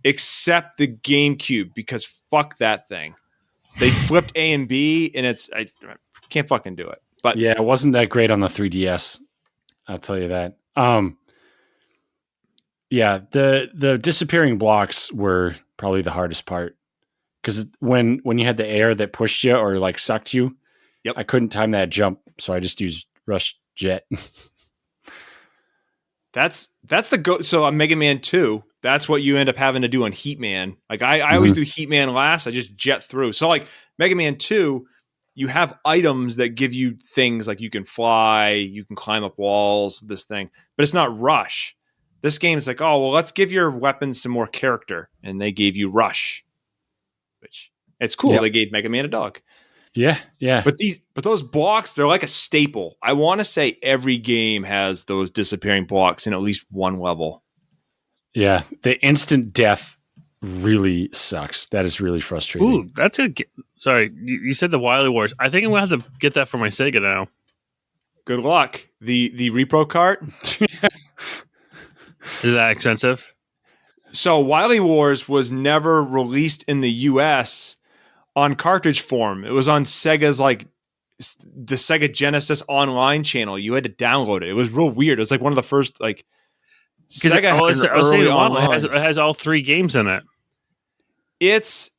except the GameCube. Because fuck that thing. They flipped A and B, and I can't fucking do it. But yeah, it wasn't that great on the 3DS. I'll tell you that. Yeah, the disappearing blocks were probably the hardest part. Because when you had the air that pushed you or like sucked you, I couldn't time that jump, so I just used Rush Jet. That's the go. So on Mega Man 2, that's what you end up having to do on Heat Man. Like I always do Heat Man last. I just jet through. So like Mega Man 2, you have items that give you things like you can fly, you can climb up walls, this thing, but it's not Rush. This game is like, oh well, let's give your weapons some more character, and they gave you Rush. Which it's cool. Yep. They gave Mega Man a dog. Yeah. But those blocks, they're like a staple. I want to say every game has those disappearing blocks in at least one level. Yeah, the instant death really sucks. That is really frustrating. Ooh, that's a. Sorry, you said the Wiley Wars. I think I'm gonna have to get that for my Sega now. Good luck. The repro cart. Is that expensive? So Wiley Wars was never released in the US on cartridge form. It was on Sega's the Sega Genesis online channel. You had to download it. It was real weird. It was like one of the first Sega has all 3 games in it. It's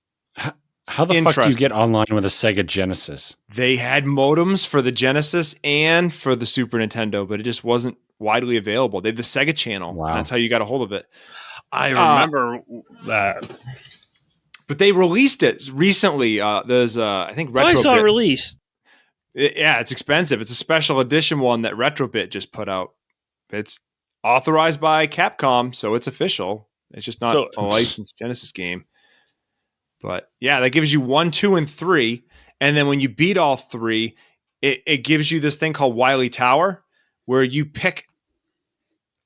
how the fuck do you get online with a Sega Genesis? They had modems for the Genesis and for the Super Nintendo, but it just wasn't widely available. They had the Sega channel. Wow. That's how you got a hold of it. I remember that. But they released it recently. There's I think I saw it Retrobit. released. Yeah, it's expensive. It's a special edition one that Retrobit just put out. It's authorized by Capcom, so it's official. It's just not a licensed Genesis game. But yeah, that gives you 1, 2, and 3. And then when you beat all 3, it gives you this thing called Wiley Tower, where you pick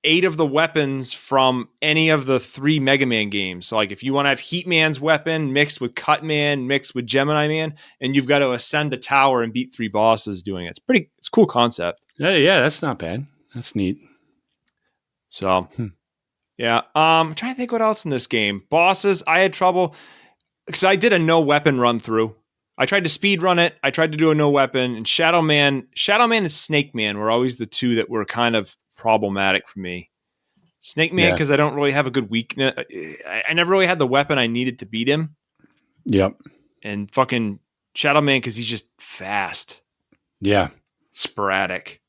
8 of the weapons from any of the 3 Mega Man games. So like if you want to have Heat Man's weapon mixed with Cut Man, mixed with Gemini Man, and you've got to ascend a tower and beat 3 bosses doing it. It's a cool concept. Yeah, that's not bad. That's neat. So yeah. I'm trying to think what else in this game. Bosses, I had trouble because I did a no weapon run through. I tried to speed run it. I tried to do a no weapon, and Shadow Man and Snake Man were always the 2 that were kind of problematic for me. Snake Man, because I don't really have a good weakness. I never really had the weapon I needed to beat him. Yep. And fucking Shadow Man, because he's just fast. Yeah. Sporadic.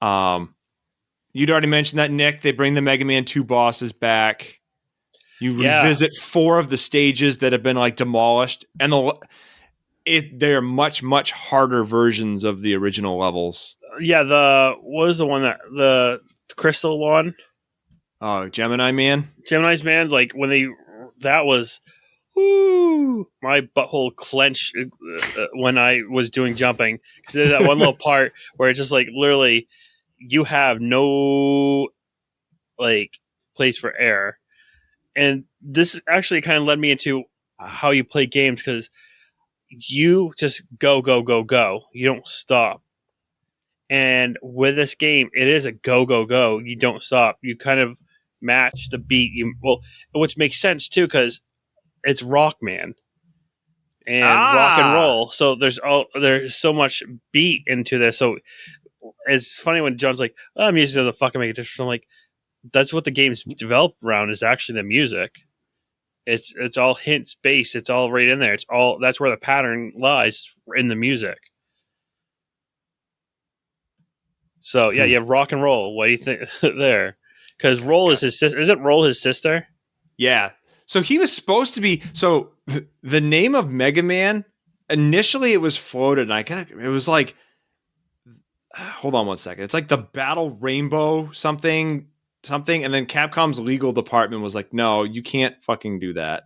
You'd already mentioned that, Nick. They bring the Mega Man 2 bosses back. You revisit 4 of the stages that have been like demolished, and they're much, much harder versions of the original levels. Yeah, what was the one the crystal one? Oh, Gemini Man. Gemini's Man, like that was, whoo, my butthole clenched when I was doing jumping, because there's that one little part where it's just like literally you have no like place for air. And this actually kind of led me into how you play games, because you just go, go, go, go. You don't stop. And with this game, it is a go, go, go. You don't stop. You kind of match the beat. Which makes sense too, because it's Rockman and rock and roll. So there's so much beat into this. So it's funny when John's like, "Oh, music doesn't fucking make a difference." I'm like, that's what the game's developed around, is actually the music. It's all hints based. It's all right in there. That's where the pattern lies, in the music. So yeah, you have rock and roll. What do you think there? Because Roll is his sister. Isn't Roll his sister? Yeah. So he was supposed to be. So the name of Mega Man, initially it was floated, and it was like, hold on one second. It's like the Battle Rainbow something, and then Capcom's legal department was like, no, you can't fucking do that.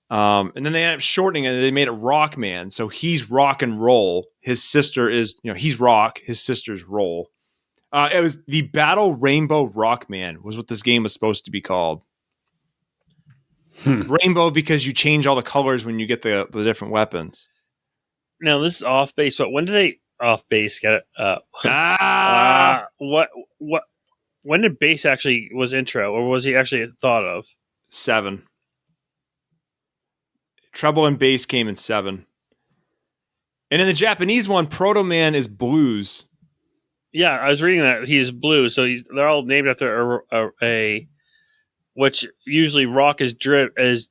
And then they ended up shortening it, and they made it Rockman. So he's rock and roll. His sister is, he's rock. His sister's roll. It was the Battle Rainbow Rockman was what this game was supposed to be called. Rainbow because you change all the colors when you get the different weapons. Now this is off base, but when did they off base get it? What? When did base actually was intro, or was he actually thought of? 7. Treble and bass came in 7. And in the Japanese one, Proto Man is blues. Yeah, I was reading that he is blues, so they're all named after a which usually rock is driven as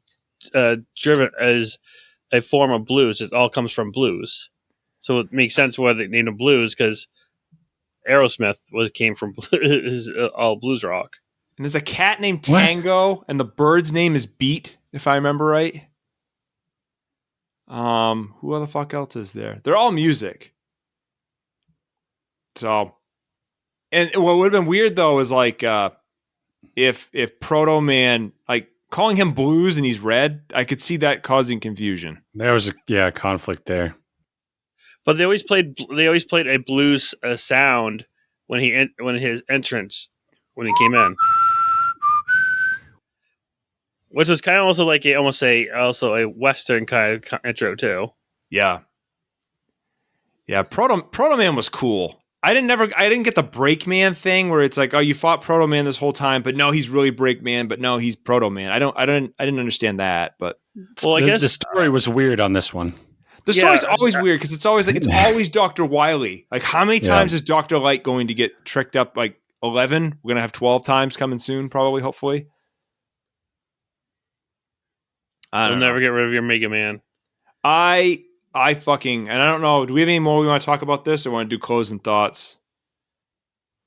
a form of blues. It all comes from blues, so it makes sense why they named him blues, because Aerosmith came from all blues rock. And there's a cat named Tango, and the bird's name is Beat, if I remember right. Who the fuck else is there? They're all music. So, and what would have been weird though is like, if Proto Man, like calling him blues and he's red, I could see that causing confusion. There was a conflict there. But they always played a blues sound when his entrance when he came in, which was kind of also like a Western kind of intro too. Yeah. Proto Man was cool. I didn't get the Break Man thing where it's like, oh, you fought Proto Man this whole time, but no, he's really Break Man, but no, he's Proto Man. I didn't understand that, but I guess the story was weird on this one. The story's always weird because it's always like it's always Dr. Wily. Like, how many times is Dr. Light going to get tricked up? Like 11. We're gonna have 12 times coming soon, probably, hopefully. I'll never get rid of your Mega Man. I fucking, and I don't know. Do we have any more we want to talk about this, or want to do closing thoughts?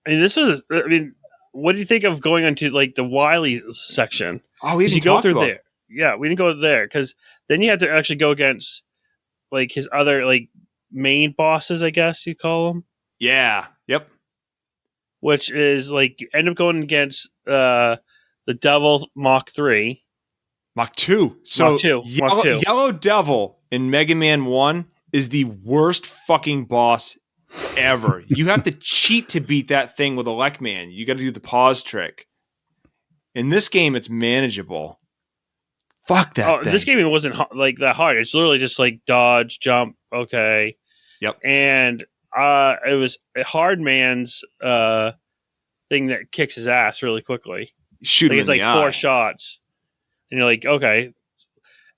I mean, what do you think of going into like the Wily section? Oh, we didn't talk about there. yeah, we didn't go there because then you had to actually go against like his other like main bosses, I guess you call them. Yeah. Yep. Which is like you end up going against the Devil Mach 3. Mach 2. So Mach 2. Mach 2. Yellow Devil in Mega Man 1 is the worst fucking boss ever. You have to cheat to beat that thing with Elect Man. You got to do the pause trick. In this game, it's manageable. Fuck that thing. This game wasn't like that hard. It's literally just like dodge, jump, okay. Yep. And it was a hard man's thing that kicks his ass really quickly. Shoot him it's like 4 shots. And you're like, okay.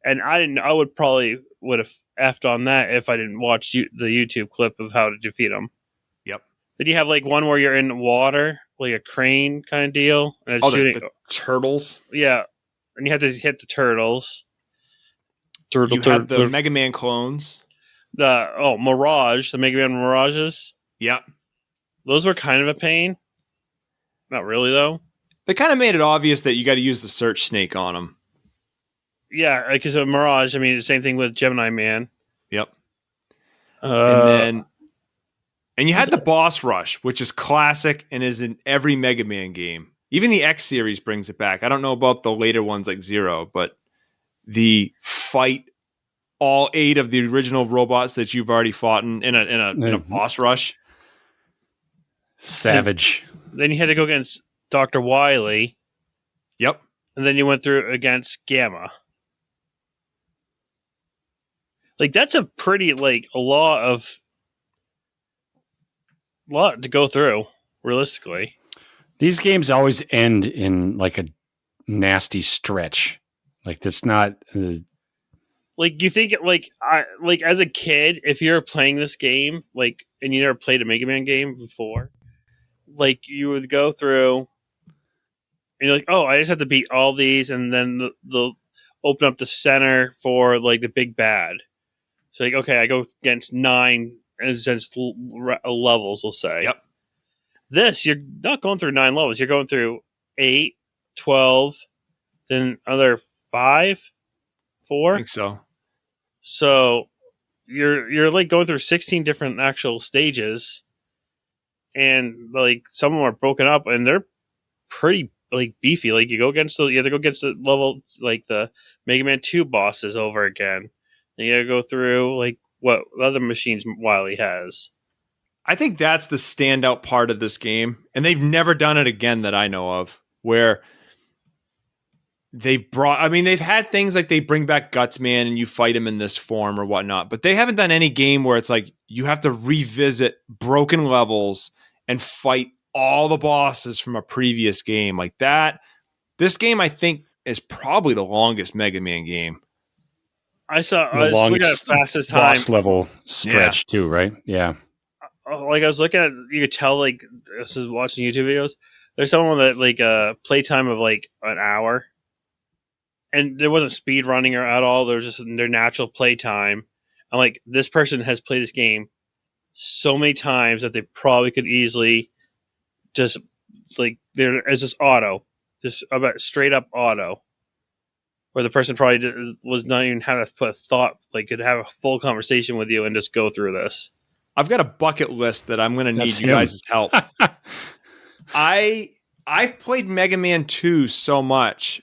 And I would have effed on that if I didn't watch the YouTube clip of how to defeat him. Yep. Then you have like one where you're in the water, like a crane kind of deal. And it's shooting the turtles. Yeah. And you have to hit the turtles. You have the Mega Man clones. Mirage, the Mega Man Mirages. Yep. Those were kind of a pain. Not really, though. They kind of made it obvious that you got to use the search snake on them. Yeah, because of Mirage, I mean, the same thing with Gemini Man. Yep. And you had the boss rush, which is classic and is in every Mega Man game. Even the X series brings it back. I don't know about the later ones like Zero, but the fight all 8 of the original robots that you've already fought in a boss rush. Savage. Then you had to go against Dr. Wiley. Yep. And then you went through against Gamma. Like, that's a pretty, like, a lot to go through, realistically. These games always end in, like, a nasty stretch. Like, that's not... Like, you think, like as a kid, if you're playing this game, like, and you never played a Mega Man game before, like, you would go through, and you're like, oh, I just have to beat all these, and then they'll open up the center for, like, the big bad. So, like, okay, I go against 9 against levels, we'll say. Yep. This, you're not going through 9 levels. You're going through 8, 12, then another 5, 4. I think so. So, you're like going through 16 different actual stages, and like some of them are broken up, and they're pretty like beefy. Like you have to go against the level like the Mega Man 2 bosses over again. And you gotta go through like what other machines Wiley has. I think that's the standout part of this game, and they've never done it again that I know of, where they've had things like they bring back Gutsman and you fight him in this form or whatnot, but they haven't done any game where it's like you have to revisit broken levels and fight all the bosses from a previous game like that. This game, I think, is probably the longest Mega Man game. I was looking at fastest time boss level stretch too, right? Yeah. Like I was looking at, you could tell like this is watching YouTube videos. There's someone that like playtime of like an hour, and there wasn't speed running or at all. There was just their natural playtime. I'm like, this person has played this game so many times that they probably could easily just like it's just auto, just about straight up auto. Where the person probably was not even having to put a thought, like could have a full conversation with you and just go through this. I've got a bucket list that I'm going to need you guys' help. I've played Mega Man 2 so much.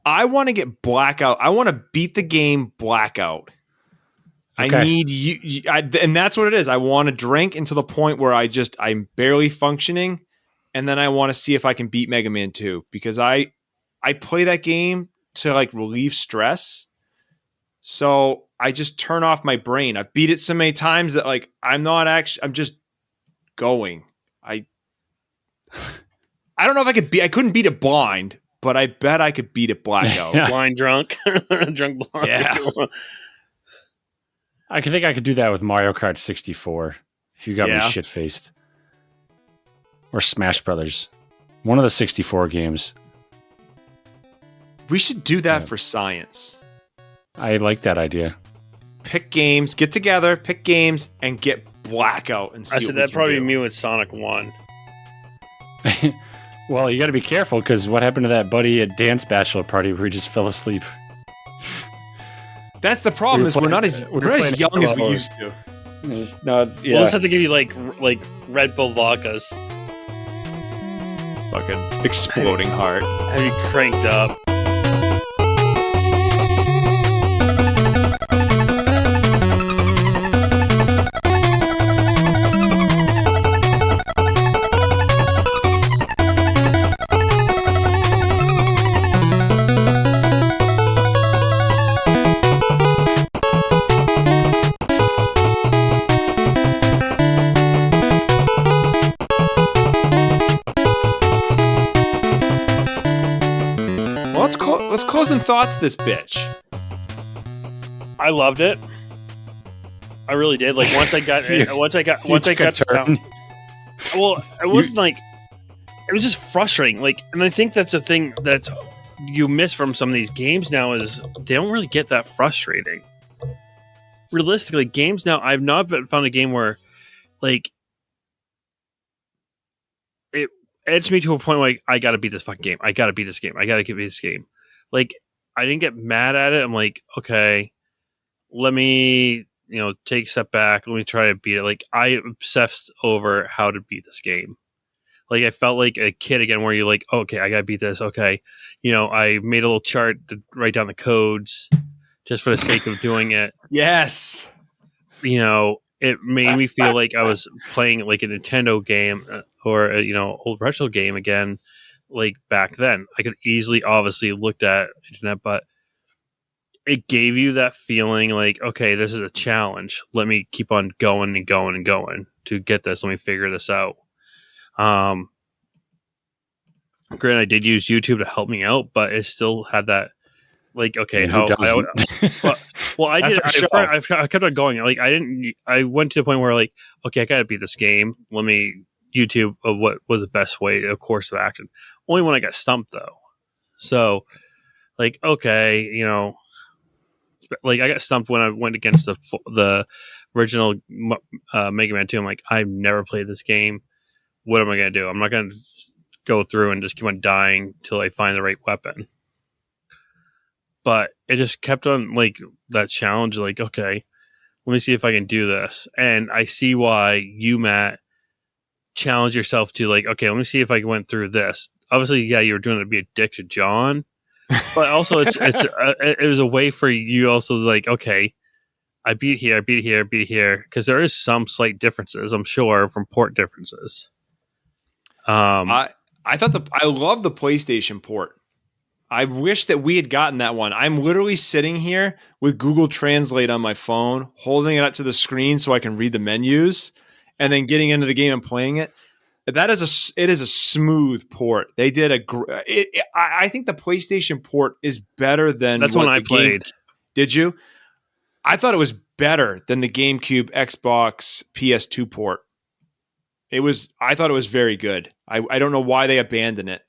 I want to get Blackout. I want to beat the game Blackout. Okay. I need you, and that's what it is. I want to drink until the point where I'm barely functioning, and then I want to see if I can beat Mega Man 2 because I play that game to like relieve stress. So I just turn off my brain. I've beat it so many times that like I'm just going. I don't know if I couldn't beat it blind, but I bet I could beat it blackout. Yeah. Blind drunk. Drunk blind. Yeah. I think I could do that with Mario Kart 64 if you got me shit-faced. Or Smash Brothers. One of the 64 games. We should do that for science. I like that idea. Pick games, get together, pick games, and get blackout and see. I said that'd probably be me with Sonic 1. Well, you got to be careful because what happened to that buddy at dance bachelor party where he just fell asleep? That's the problem. We're not as young as we used to. We'll just have to give you like Red Bull vodkas. Fucking exploding heart. Have you cranked up? Let's closing thoughts this bitch. I loved it. I really did. Like once I got down, well, it wasn't like it was just frustrating. Like, and I think that's the thing that you miss from some of these games now is they don't really get that frustrating. Realistically, games now, I've not found a game where like it edged me to a point where I gotta beat this fucking game. I gotta beat this game. I gotta beat this game. Like, I didn't get mad at it. I'm like, okay, let me, take a step back. Let me try to beat it. Like, I obsessed over how to beat this game. Like, I felt like a kid again where you're like, okay, I gotta beat this. Okay. I made a little chart to write down the codes just for the sake of doing it. Yes. It made me feel like I was playing like a Nintendo game or old retro game again. Like back then, I could easily, obviously, looked at internet, but it gave you that feeling like, okay, this is a challenge. Let me keep on going and going and going to get this. Let me figure this out. Granted, I did use YouTube to help me out, but it still had that, like, okay, well, I did. I kept on going. Like, I went to the point where, like, okay, I gotta beat this game. Let me YouTube of what was the best way, of course of action. Only when I got stumped though. So, like, okay, like I got stumped when I went against the original Mega Man 2. I'm like, I've never played this game. What am I gonna do? I'm not gonna go through and just keep on dying till I find the right weapon. But it just kept on like that challenge. Like, okay, let me see if I can do this. And I see why you, Matt, challenge yourself to like, okay, let me see if I went through this. Obviously, yeah, you were doing it to be a dick to John, but also it was a way for you also like, okay, I beat here, because there is some slight differences, I'm sure, from port differences. I love the PlayStation port. I wish that we had gotten that one. I'm literally sitting here with Google Translate on my phone, holding it up to the screen so I can read the menus, and then getting into the game and playing it. It is a smooth port. They did I think the PlayStation port is better than that's what I played. Did you? I thought it was better than the GameCube, Xbox, PS2 port. I thought it was very good. I don't know why they abandoned it.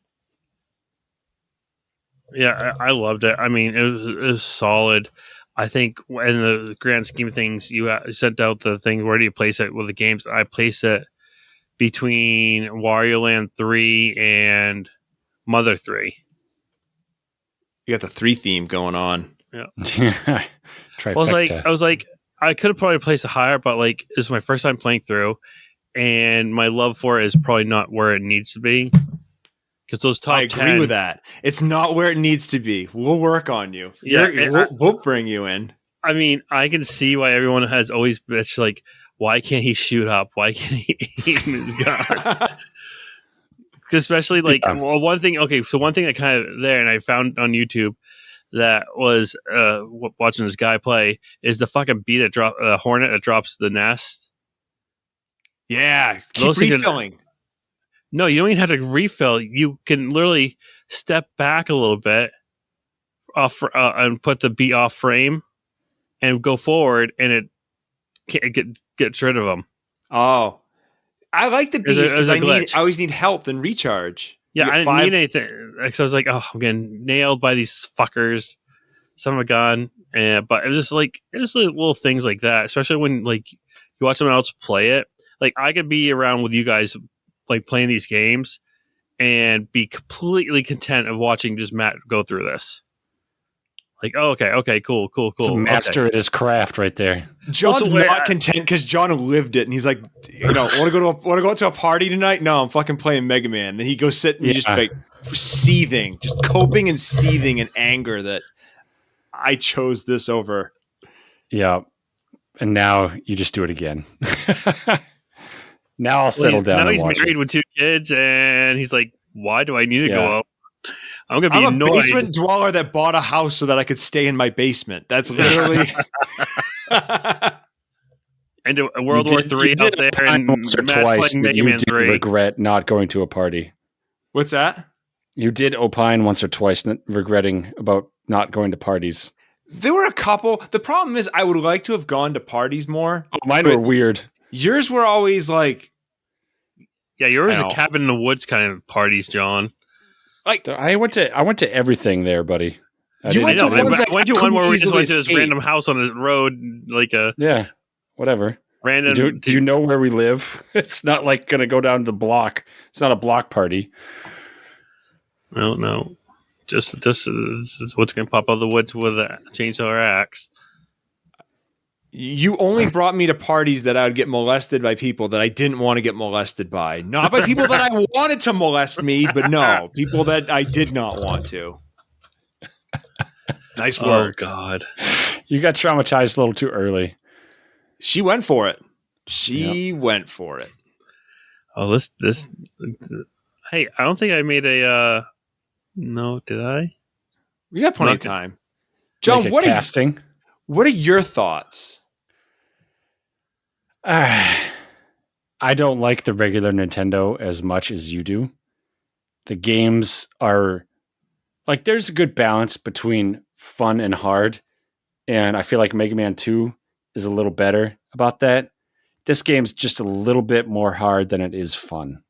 Yeah, I loved it. I mean, it was solid. I think in the grand scheme of things, you sent out the thing, where do you place it with the games? I placed it between Wario Land 3 and Mother 3. You got the 3 theme going on. Yeah. Trifecta. I was like, I could have probably placed it higher, but like, this is my first time playing through, and my love for it is probably not where it needs to be. Because those top 10... I agree with that. It's not where it needs to be. We'll work on you. Yeah, we'll bring you in. I mean, I can see why everyone has always bitched, like, why can't he shoot up? Why can't he aim his gun? Especially, like, well, one thing that kind of there, and I found on YouTube that was watching this guy play, is the fucking bee that hornet that drops the nest. Yeah, keep refilling. No, you don't even have to refill. You can literally step back a little bit off and put the bee off frame and go forward, and it can't gets rid of them. Oh, I like the bees because I always need health and recharge. Yeah, I didn't need anything. So I was like, oh, I'm getting nailed by these fuckers. Son of a gun. But it was just like little things like that, especially when like you watch someone else play it. Like I could be around with you guys like playing these games and be completely content of watching just Matt go through this. Like, oh, okay, cool. It's a master at his craft right there. John's not content because John lived it, and he's like, want to go out to a party tonight? No, I'm fucking playing Mega Man. Then he goes sit and just like seething, just coping and seething in anger that I chose this over. Yeah, and now you just do it again. Now I'll settle down. Now he's married with 2 kids, and he's like, "Why do I need to go out? I'm gonna be annoyed." I'm a basement dweller that bought a house so that I could stay in my basement. That's literally. And World War III out there, and once or twice Mega you Man did 3. regret not going to a party. What's that? You did opine once or twice regretting about not going to parties. There were a couple. The problem is, I would like to have gone to parties more. Oh, mine were weird. Yours were always like, yours a cabin in the woods kind of parties, John. Like I went to everything there, buddy. I went to one where we just went to this random house on the road, whatever. Random. Do you know where we live? It's not like going to go down to the block. It's not a block party. No. Just this is what's going to pop out of the woods with a chainsaw or axe. You only brought me to parties that I would get molested by people that I didn't want to get molested by. Not by people that I wanted to molest me, but no, people that I did not want to. Nice work. Oh, God. You got traumatized a little too early. She went for it. She went for it. Oh, this. Hey, I don't think I made a. No, did I? We got plenty of time. John, what are your thoughts? I don't like the regular Nintendo as much as you do. The games are like, there's a good balance between fun and hard. And I feel like Mega Man 2 is a little better about that. This game's just a little bit more hard than it is fun.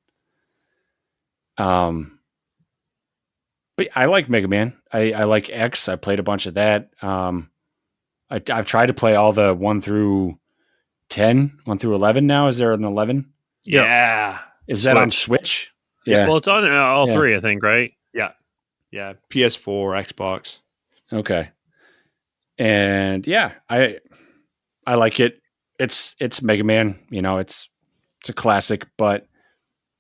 But I like Mega Man. I like X. I played a bunch of that. I've tried to play all the 1 through 10, 1 through 11 now. Is there an 11? Yeah. Is that on Switch? Yeah. Well, it's on all 3, I think, right? Yeah. Yeah. PS4, Xbox. Okay. And I like it. It's Mega Man. It's a classic. But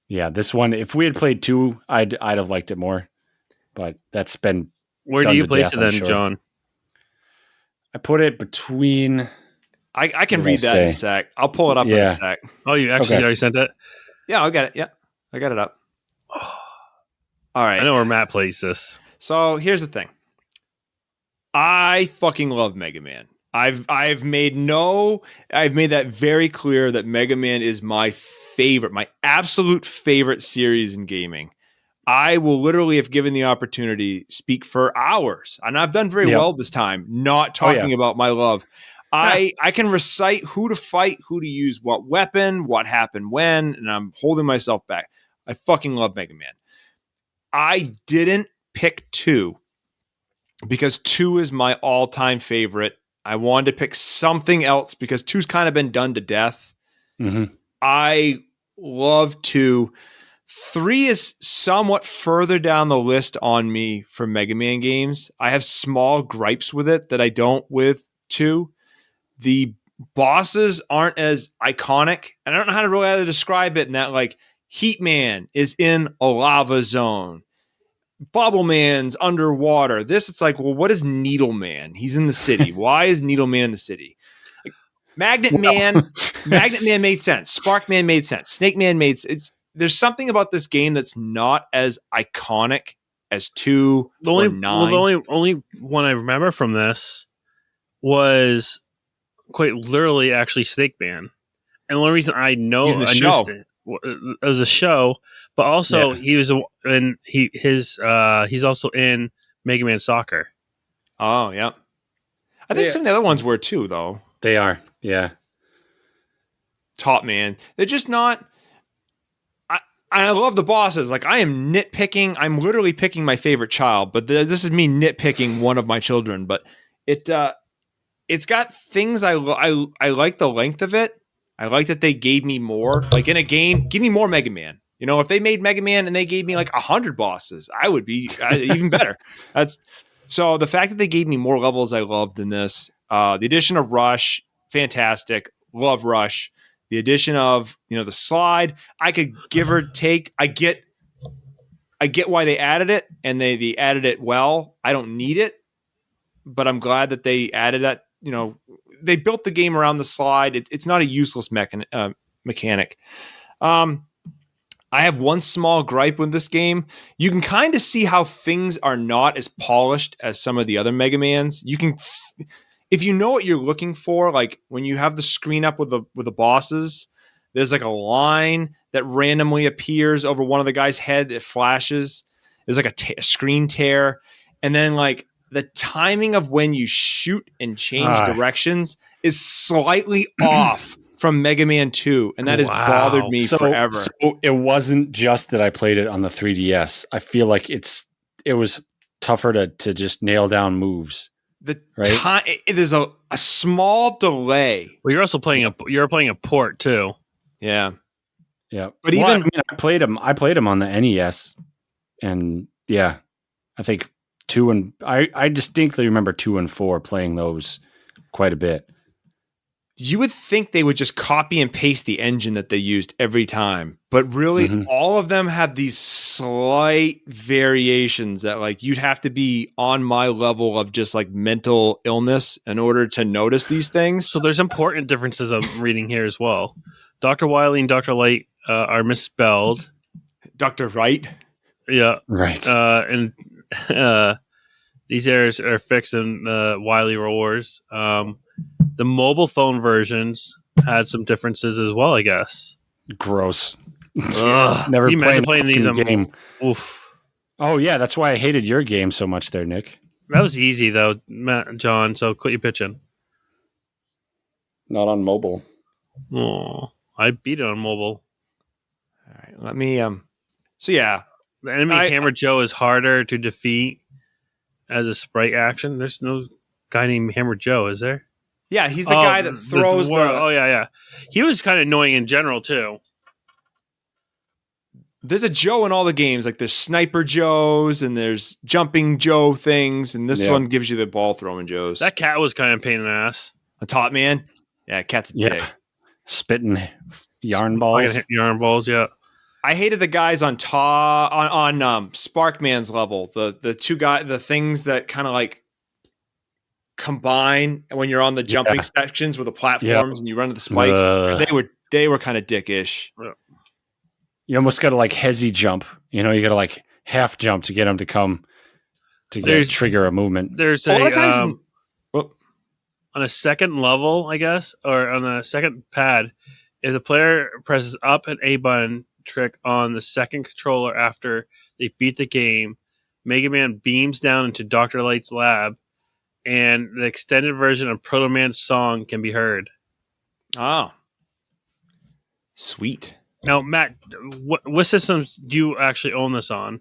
yeah, this one, if we had played 2, I'd have liked it more. But that's been. Where do you place it then, John? I put it between. I can read that in a sec. I'll pull it up in a sec. Oh, you actually already sent it? Yeah, I got it. Yeah, I got it up. All right. I know where Matt plays this. So here's the thing. I fucking love Mega Man. I've made that very clear that Mega Man is my favorite, my absolute favorite series in gaming. I will literally, if given the opportunity, speak for hours. And I've done very well this time, not talking about my love. I can recite who to fight, who to use what weapon, what happened when, and I'm holding myself back. I fucking love Mega Man. I didn't pick 2 because 2 is my all-time favorite. I wanted to pick something else because 2's kind of been done to death. Mm-hmm. I love 2. 3 is somewhat further down the list on me for Mega Man games. I have small gripes with it that I don't with 2. The bosses aren't as iconic, and I don't know how to really how to describe it in that, like, Heat Man is in a lava zone. Bubble Man's underwater. This, it's like, well, what is Needle Man? He's in the city. Why is Needle Man in the city? Like, Magnet Man made sense. Spark Man made sense. Snake Man made sense. There's something about this game that's not as iconic as 2 or 9. Well, the only one I remember from this was quite literally actually Snake Man. And the only reason I know he's in the show. It was a show, but also he was he's also in Mega Man Soccer. Oh, yeah. I think some of the other ones were too, though. They are, yeah. Top Man. They're just not. I love the bosses. Like, I am nitpicking. I'm literally picking my favorite child, but this is me nitpicking one of my children. But it's got things I like the length of it. I like that they gave me more. Like, in a game, give me more Mega Man. If they made Mega Man and they gave me like 100 bosses, I would be even better. So the fact that they gave me more levels I loved than this. The addition of Rush, fantastic. Love Rush. The addition of, the slide, I could give or take. I get why they added it, and they added it well. I don't need it, but I'm glad that they added that. They built the game around the slide. It's not a useless mechanic. I have one small gripe with this game. You can kind of see how things are not as polished as some of the other Mega Mans. You can, if you know what you're looking for, like when you have the screen up with the bosses, there's like a line that randomly appears over one of the guy's head that flashes. There's like a screen tear, and then like the timing of when you shoot and change directions is slightly off from Mega Man 2, and that has bothered me forever. So it wasn't just that I played it on the 3DS. I feel like it was tougher to just nail down moves. There's a small delay. Well, you're also playing a port too. Yeah. But I played them on the NES, and yeah, I think 2 and I distinctly remember 2 and 4 playing those quite a bit. You would think they would just copy and paste the engine that they used every time, but really all of them have these slight variations that like you'd have to be on my level of just like mental illness in order to notice these things. So there's important differences I'm reading here as well. Dr. Wiley and Dr. Light are misspelled. Dr. Wright? Yeah. Right. And these errors are fixed in Wiley Wars. The mobile phone versions had some differences as well, I guess. Gross. Never playing these game. Oof. Oh yeah, that's why I hated your game so much there, Nick. That was easy though, John. So quit your pitching. Not on mobile. Oh, I beat it on mobile. All right, let me. So yeah, the enemy Hammer Joe is harder to defeat as a sprite action. There's no guy named Hammer Joe, is there? Yeah, he's the guy that throws the... Oh, yeah. He was kind of annoying in general, too. There's a Joe in all the games. Like, there's Sniper Joes, and there's Jumping Joe things, and this one gives you the ball-throwing Joes. That cat was kind of a pain in the ass. A top man? Yeah, cat's a dick. Spitting yarn balls. Yarn balls, yeah. I hated the guys on Sparkman's level. The two guys, the things that kind of like combine when you're on the jumping sections with the platforms and you run to the spikes. They were kind of dickish. You almost got to like hezzy jump. You got to like half jump to get them to come to trigger a movement. There's on a second level, I guess, or on a second pad, if the player presses up an A button trick on the second controller after they beat the game, Mega Man beams down into Dr. Light's lab, and the extended version of Proto Man's song can be heard. Oh. Sweet. Now, Matt, what systems do you actually own this on?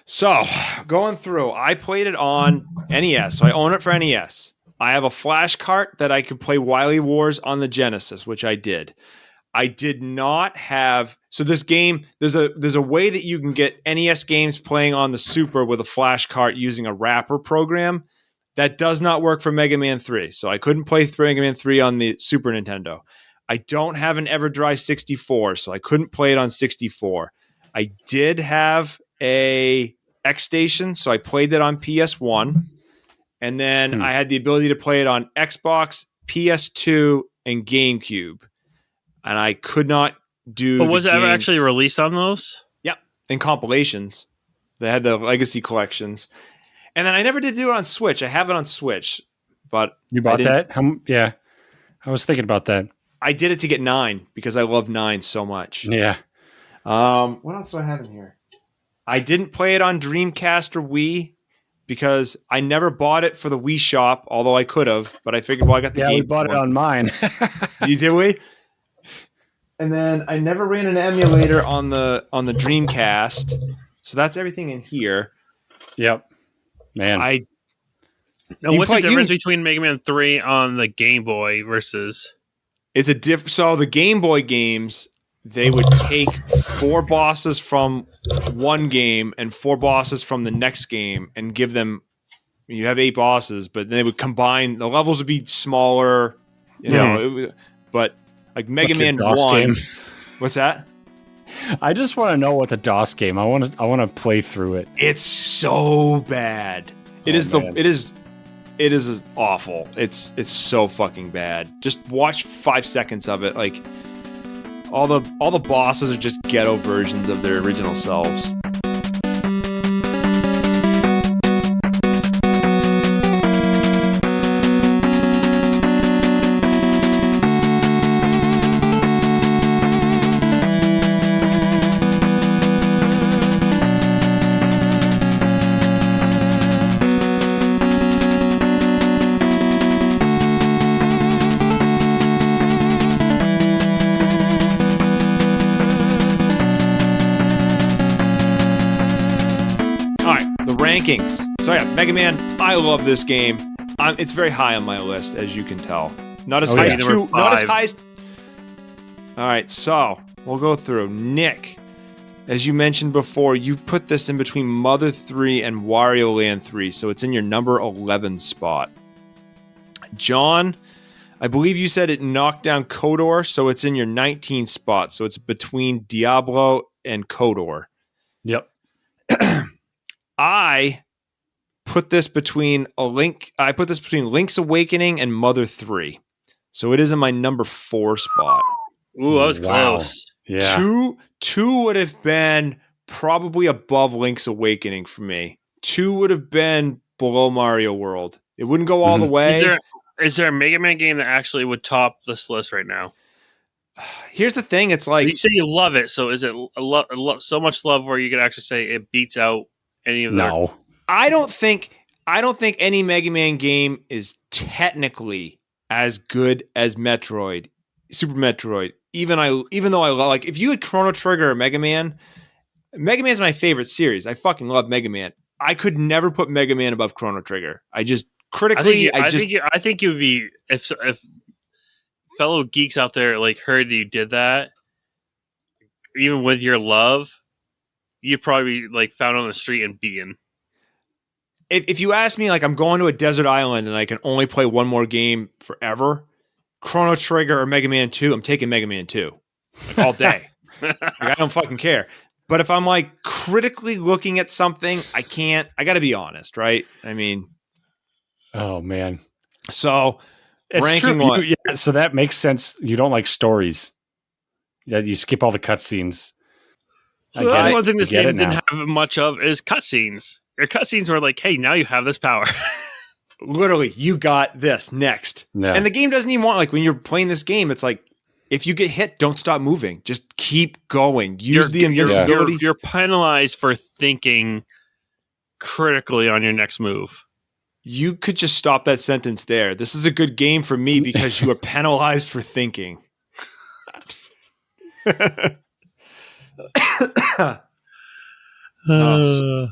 So, going through, I played it on NES, so I own it for NES. I have a flash cart that I could play Wiley Wars on the Genesis, which I did. I did not have... So this game, there's a way that you can get NES games playing on the Super with a flash cart using a wrapper program. That does not work for Mega Man 3. So I couldn't play Mega Man 3 on the Super Nintendo. I don't have an EverDry 64, so I couldn't play it on 64. I did have a X Station, so I played that on PS1. And then I had the ability to play it on Xbox, PS2, and GameCube. And I could not do... But was it ever actually released on those? Yeah, in compilations. They had the Legacy collections. And then I never did do it on Switch. I have it on Switch, but... You bought that? Yeah. I was thinking about that. I did it to get 9 because I love 9 so much. Yeah. What else do I have in here? I didn't play it on Dreamcast or Wii because I never bought it for the Wii shop, although I could have, but I figured, well, I got the game. Yeah, we bought it on mine. Did we? And then I never ran an emulator on the Dreamcast, so that's everything in here. Yep. Man. Now, what's the difference between Mega Man 3 on the Game Boy versus... It's a so the Game Boy games, they would take 4 bosses from one game and 4 bosses from the next game and give them, You have 8 bosses, but they would combine. The levels would be smaller, you know. But like Mega Man 1, game. What's that? I just want to know what the DOS game. I want to play through it. It's so bad. It is awful. It's so fucking bad. Just watch 5 seconds of it. Like all the bosses are just ghetto versions of their original selves. Rankings. So yeah, Mega Man, I love this game. It's very high on my list, as you can tell. Not as high as not as high as... All right, so we'll go through. Nick, as you mentioned before, you put this in between Mother 3 and Wario Land 3, so it's in your number 11 spot. John, I believe you said it knocked down KOTOR, so it's in your 19 spot, so it's between Diablo and KOTOR. Yep. I put this between Link's Awakening and Mother 3. So it is in my number 4 spot. Ooh, that was close. Yeah. Two would have been probably above Link's Awakening for me. 2 would have been below Mario World. It wouldn't go all the way. Is there a Mega Man game that actually would top this list right now? Here's the thing. It's like... You say you love it, so is it so much love where you could actually say it beats out any of them? No. I don't think any Mega Man game is technically as good as Metroid, Super Metroid. Even though I love, like, if you had Chrono Trigger or Mega Man's my favorite series. I fucking love Mega Man. I could never put Mega Man above Chrono Trigger. I just critically, I think you'd be if fellow geeks out there like heard that you did that, even with your love, you'd probably be like found on the street and beaten. If you ask me, like, I'm going to a desert island and I can only play one more game forever, Chrono Trigger or Mega Man 2, I'm taking Mega Man 2 like, all day. Like, I don't fucking care. But if I'm like critically looking at something, I got to be honest, right? I mean, oh man. So it's ranking true. Yeah, so that makes sense. You don't like stories. Yeah, you skip all the cutscenes. One thing this game didn't have much of is cutscenes. Your cutscenes were like, hey, now you have this power. Literally, you got this next. Yeah. And the game doesn't even want, like, when you're playing this game, it's like, if you get hit, don't stop moving. Just keep going. Use the invincibility. You're penalized for thinking critically on your next move. You could just stop that sentence there. This is a good game for me because you are penalized for thinking.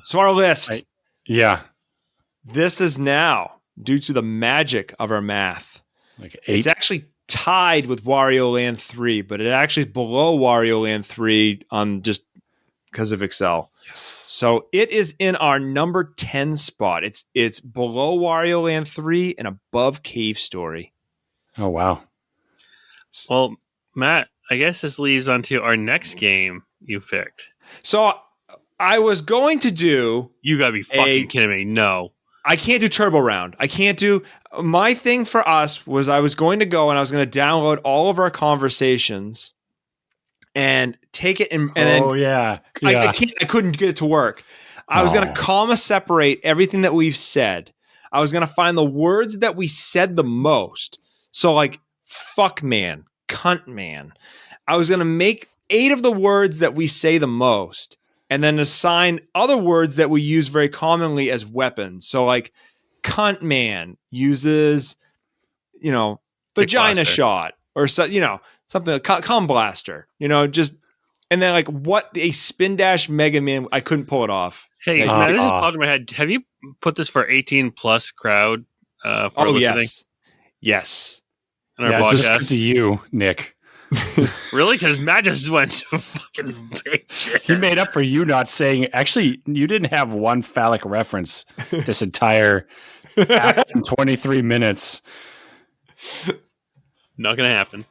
So our list. Yeah. This is now, due to the magic of our math, like 8. It's actually tied with Wario Land 3, but it actually is below Wario Land 3 on just because of Excel. Yes. So it is in our number 10 spot. It's below Wario Land 3 and above Cave Story. Oh, wow. Well, Matt, I guess this leads on to our next game you picked. So I was going to do... You gotta be fucking kidding me. No. I can't do Turbo Round. I can't do... My thing for us was I was going to go and I was going to download all of our conversations and take it and then... Oh, yeah. I couldn't get it to work. I was going to comma separate everything that we've said. I was going to find the words that we said the most. So like, fuck man, cunt man. I was going to make 8 of the words that we say the most and then assign other words that we use very commonly as weapons. So like, cunt man uses, vagina shot or so, something like cum blaster, just, and then like what a spin dash Mega Man, I couldn't pull it off. Hey, man, this is popping in my head. Have you put this for 18 plus crowd? For listening? Yes. Yeah, so this is to you, Nick. Really? Because Matt just went fucking big shit. He made up for you not saying. Actually, you didn't have one phallic reference this entire 23 minutes. Not gonna happen.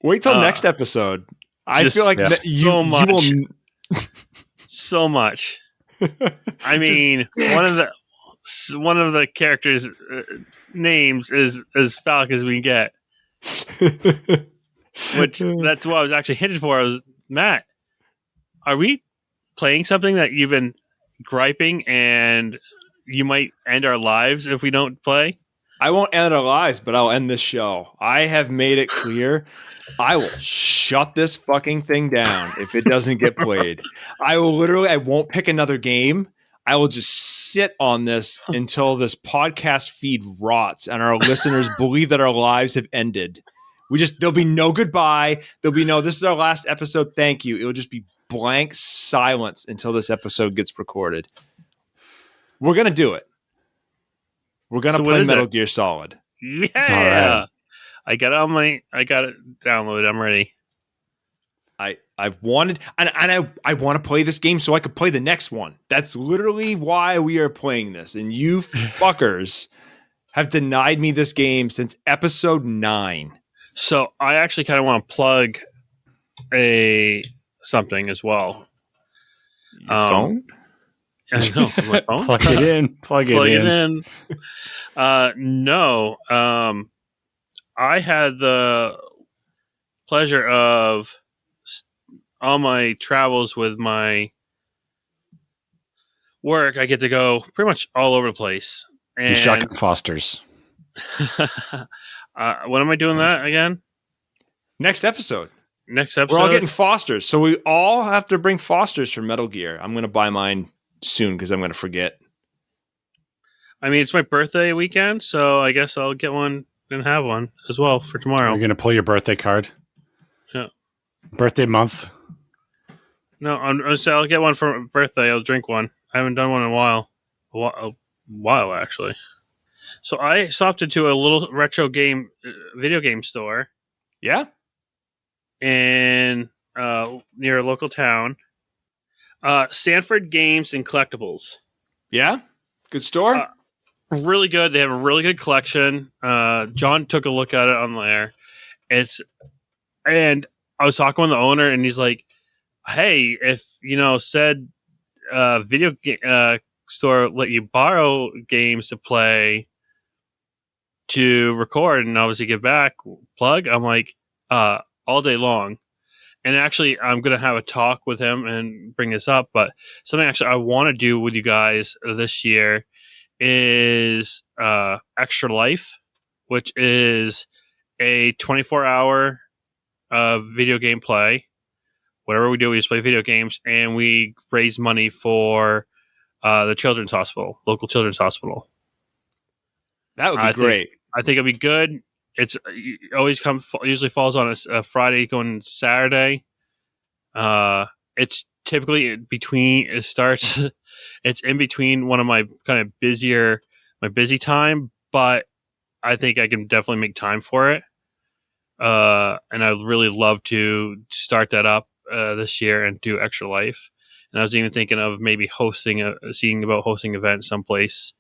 Wait till next episode. I feel like you will. So much. I mean, one of the characters' names is as phallic as we get. Which that's what I was actually hinted for. I was Matt. Are we playing something that you've been griping, and you might end our lives if we don't play? I won't end our lives, but I'll end this show. I have made it clear. I will shut this fucking thing down if it doesn't get played. I won't pick another game. I will just sit on this until this podcast feed rots and our listeners believe that our lives have ended. There'll be no goodbye. There'll be no, this is our last episode. Thank you. It will just be blank silence until this episode gets recorded. We're going to do it. We're going to play Metal Gear Solid. Yeah. Right. I got it downloaded. I'm ready. I've wanted, and I want to play this game so I could play the next one. That's literally why we are playing this. And you fuckers have denied me this game since episode 9. So I actually kind of want to plug something as well. Your phone? I know. My phone? Plug it in. Plug it in. No. I had the pleasure of all my travels with my work. I get to go pretty much all over the place. And Shotgun Fosters. When am I doing that again? Next episode. We're all getting Fosters. So we all have to bring Fosters for Metal Gear. I'm going to buy mine soon because I'm going to forget. I mean, it's my birthday weekend, so I guess I'll get one and have one as well for tomorrow. You're going to pull your birthday card? Yeah. Birthday month? No, I'll get one for birthday. I'll drink one. I haven't done one in a while actually. So I stopped into a little retro video game store. Yeah. In near a local town. Sanford Games and Collectibles. Yeah. Good store. Really good. They have a really good collection. John took a look at it on there. And I was talking with the owner, and he's like, "Hey, if said video store let you borrow games to play, to record, and obviously give back, plug." I'm like, all day long. And actually, I'm going to have a talk with him and bring this up. But something actually I want to do with you guys this year is Extra Life, which is a 24-hour video game play. Whatever we do, we just play video games, and we raise money for the children's hospital, local children's hospital. That would be great. I think it'd be good. It's usually falls on a Friday going Saturday. It's typically between it starts. It's in between one of my kind of busy time, but I think I can definitely make time for it. And I'd really love to start that up this year and do Extra Life. And I was even thinking of maybe seeing about hosting events someplace,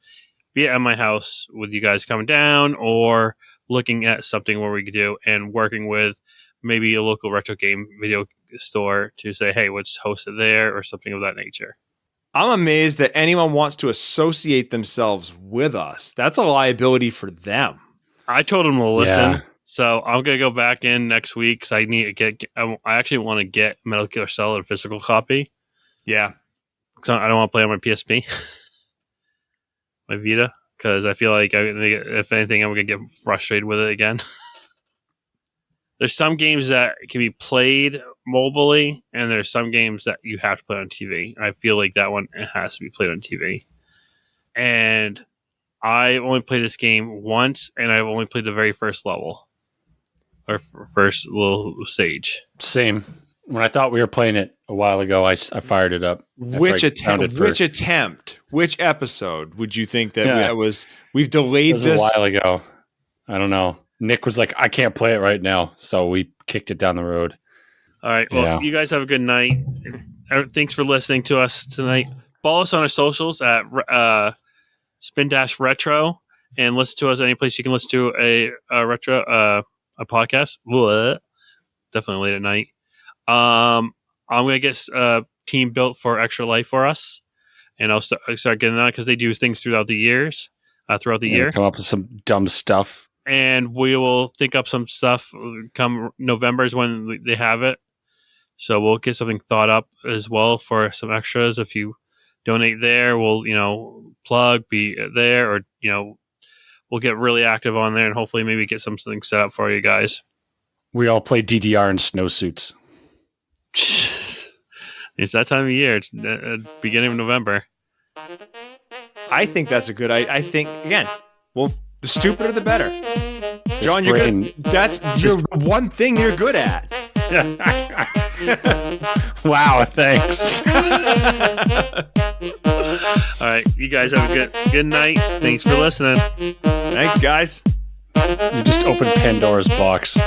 be it at my house with you guys coming down, or looking at something where we could do and working with maybe a local retro game video store to say, hey, let's host it there or something of that nature. I'm amazed that anyone wants to associate themselves with us. That's a liability for them. I told them to listen. Yeah. So I'm going to go back in next week because I actually want to get Metal Gear Solid a physical copy. Yeah. So I don't want to play on my PSP. My Vita. Because I feel like, if anything, I'm going to get frustrated with it again. There's some games that can be played mobilely, and there's some games that you have to play on TV. I feel like that one has to be played on TV. And I only played this game once, and I've only played the very first level. Or first little stage. Same. When I thought we were playing it a while ago, I fired it up. Which attempt? Which episode would you think that was? We've delayed this a while ago. I don't know. Nick was like, I can't play it right now. So we kicked it down the road. All right. Well, you guys have a good night. Thanks for listening to us tonight. Follow us on our socials at Spin-Retro and listen to us any place you can listen to a retro a podcast. Blah. Definitely late at night. I'm going to get a team built for Extra Life for us. And I'll start getting on because they do things throughout the year. Come up with some dumb stuff. And we will think up some stuff come November is when they have it. So we'll get something thought up as well for some extras. If you donate there, we'll, be there, or, we'll get really active on there and hopefully maybe get something set up for you guys. We all play DDR in snowsuits. It's that time of year. It's beginning of November. I think that's a good. I think again. Well, the stupider the better. John, you're good. That's the one thing you're good at. Wow, thanks. All right, you guys have a good night. Thanks for listening. Thanks, guys. You just opened Pandora's box.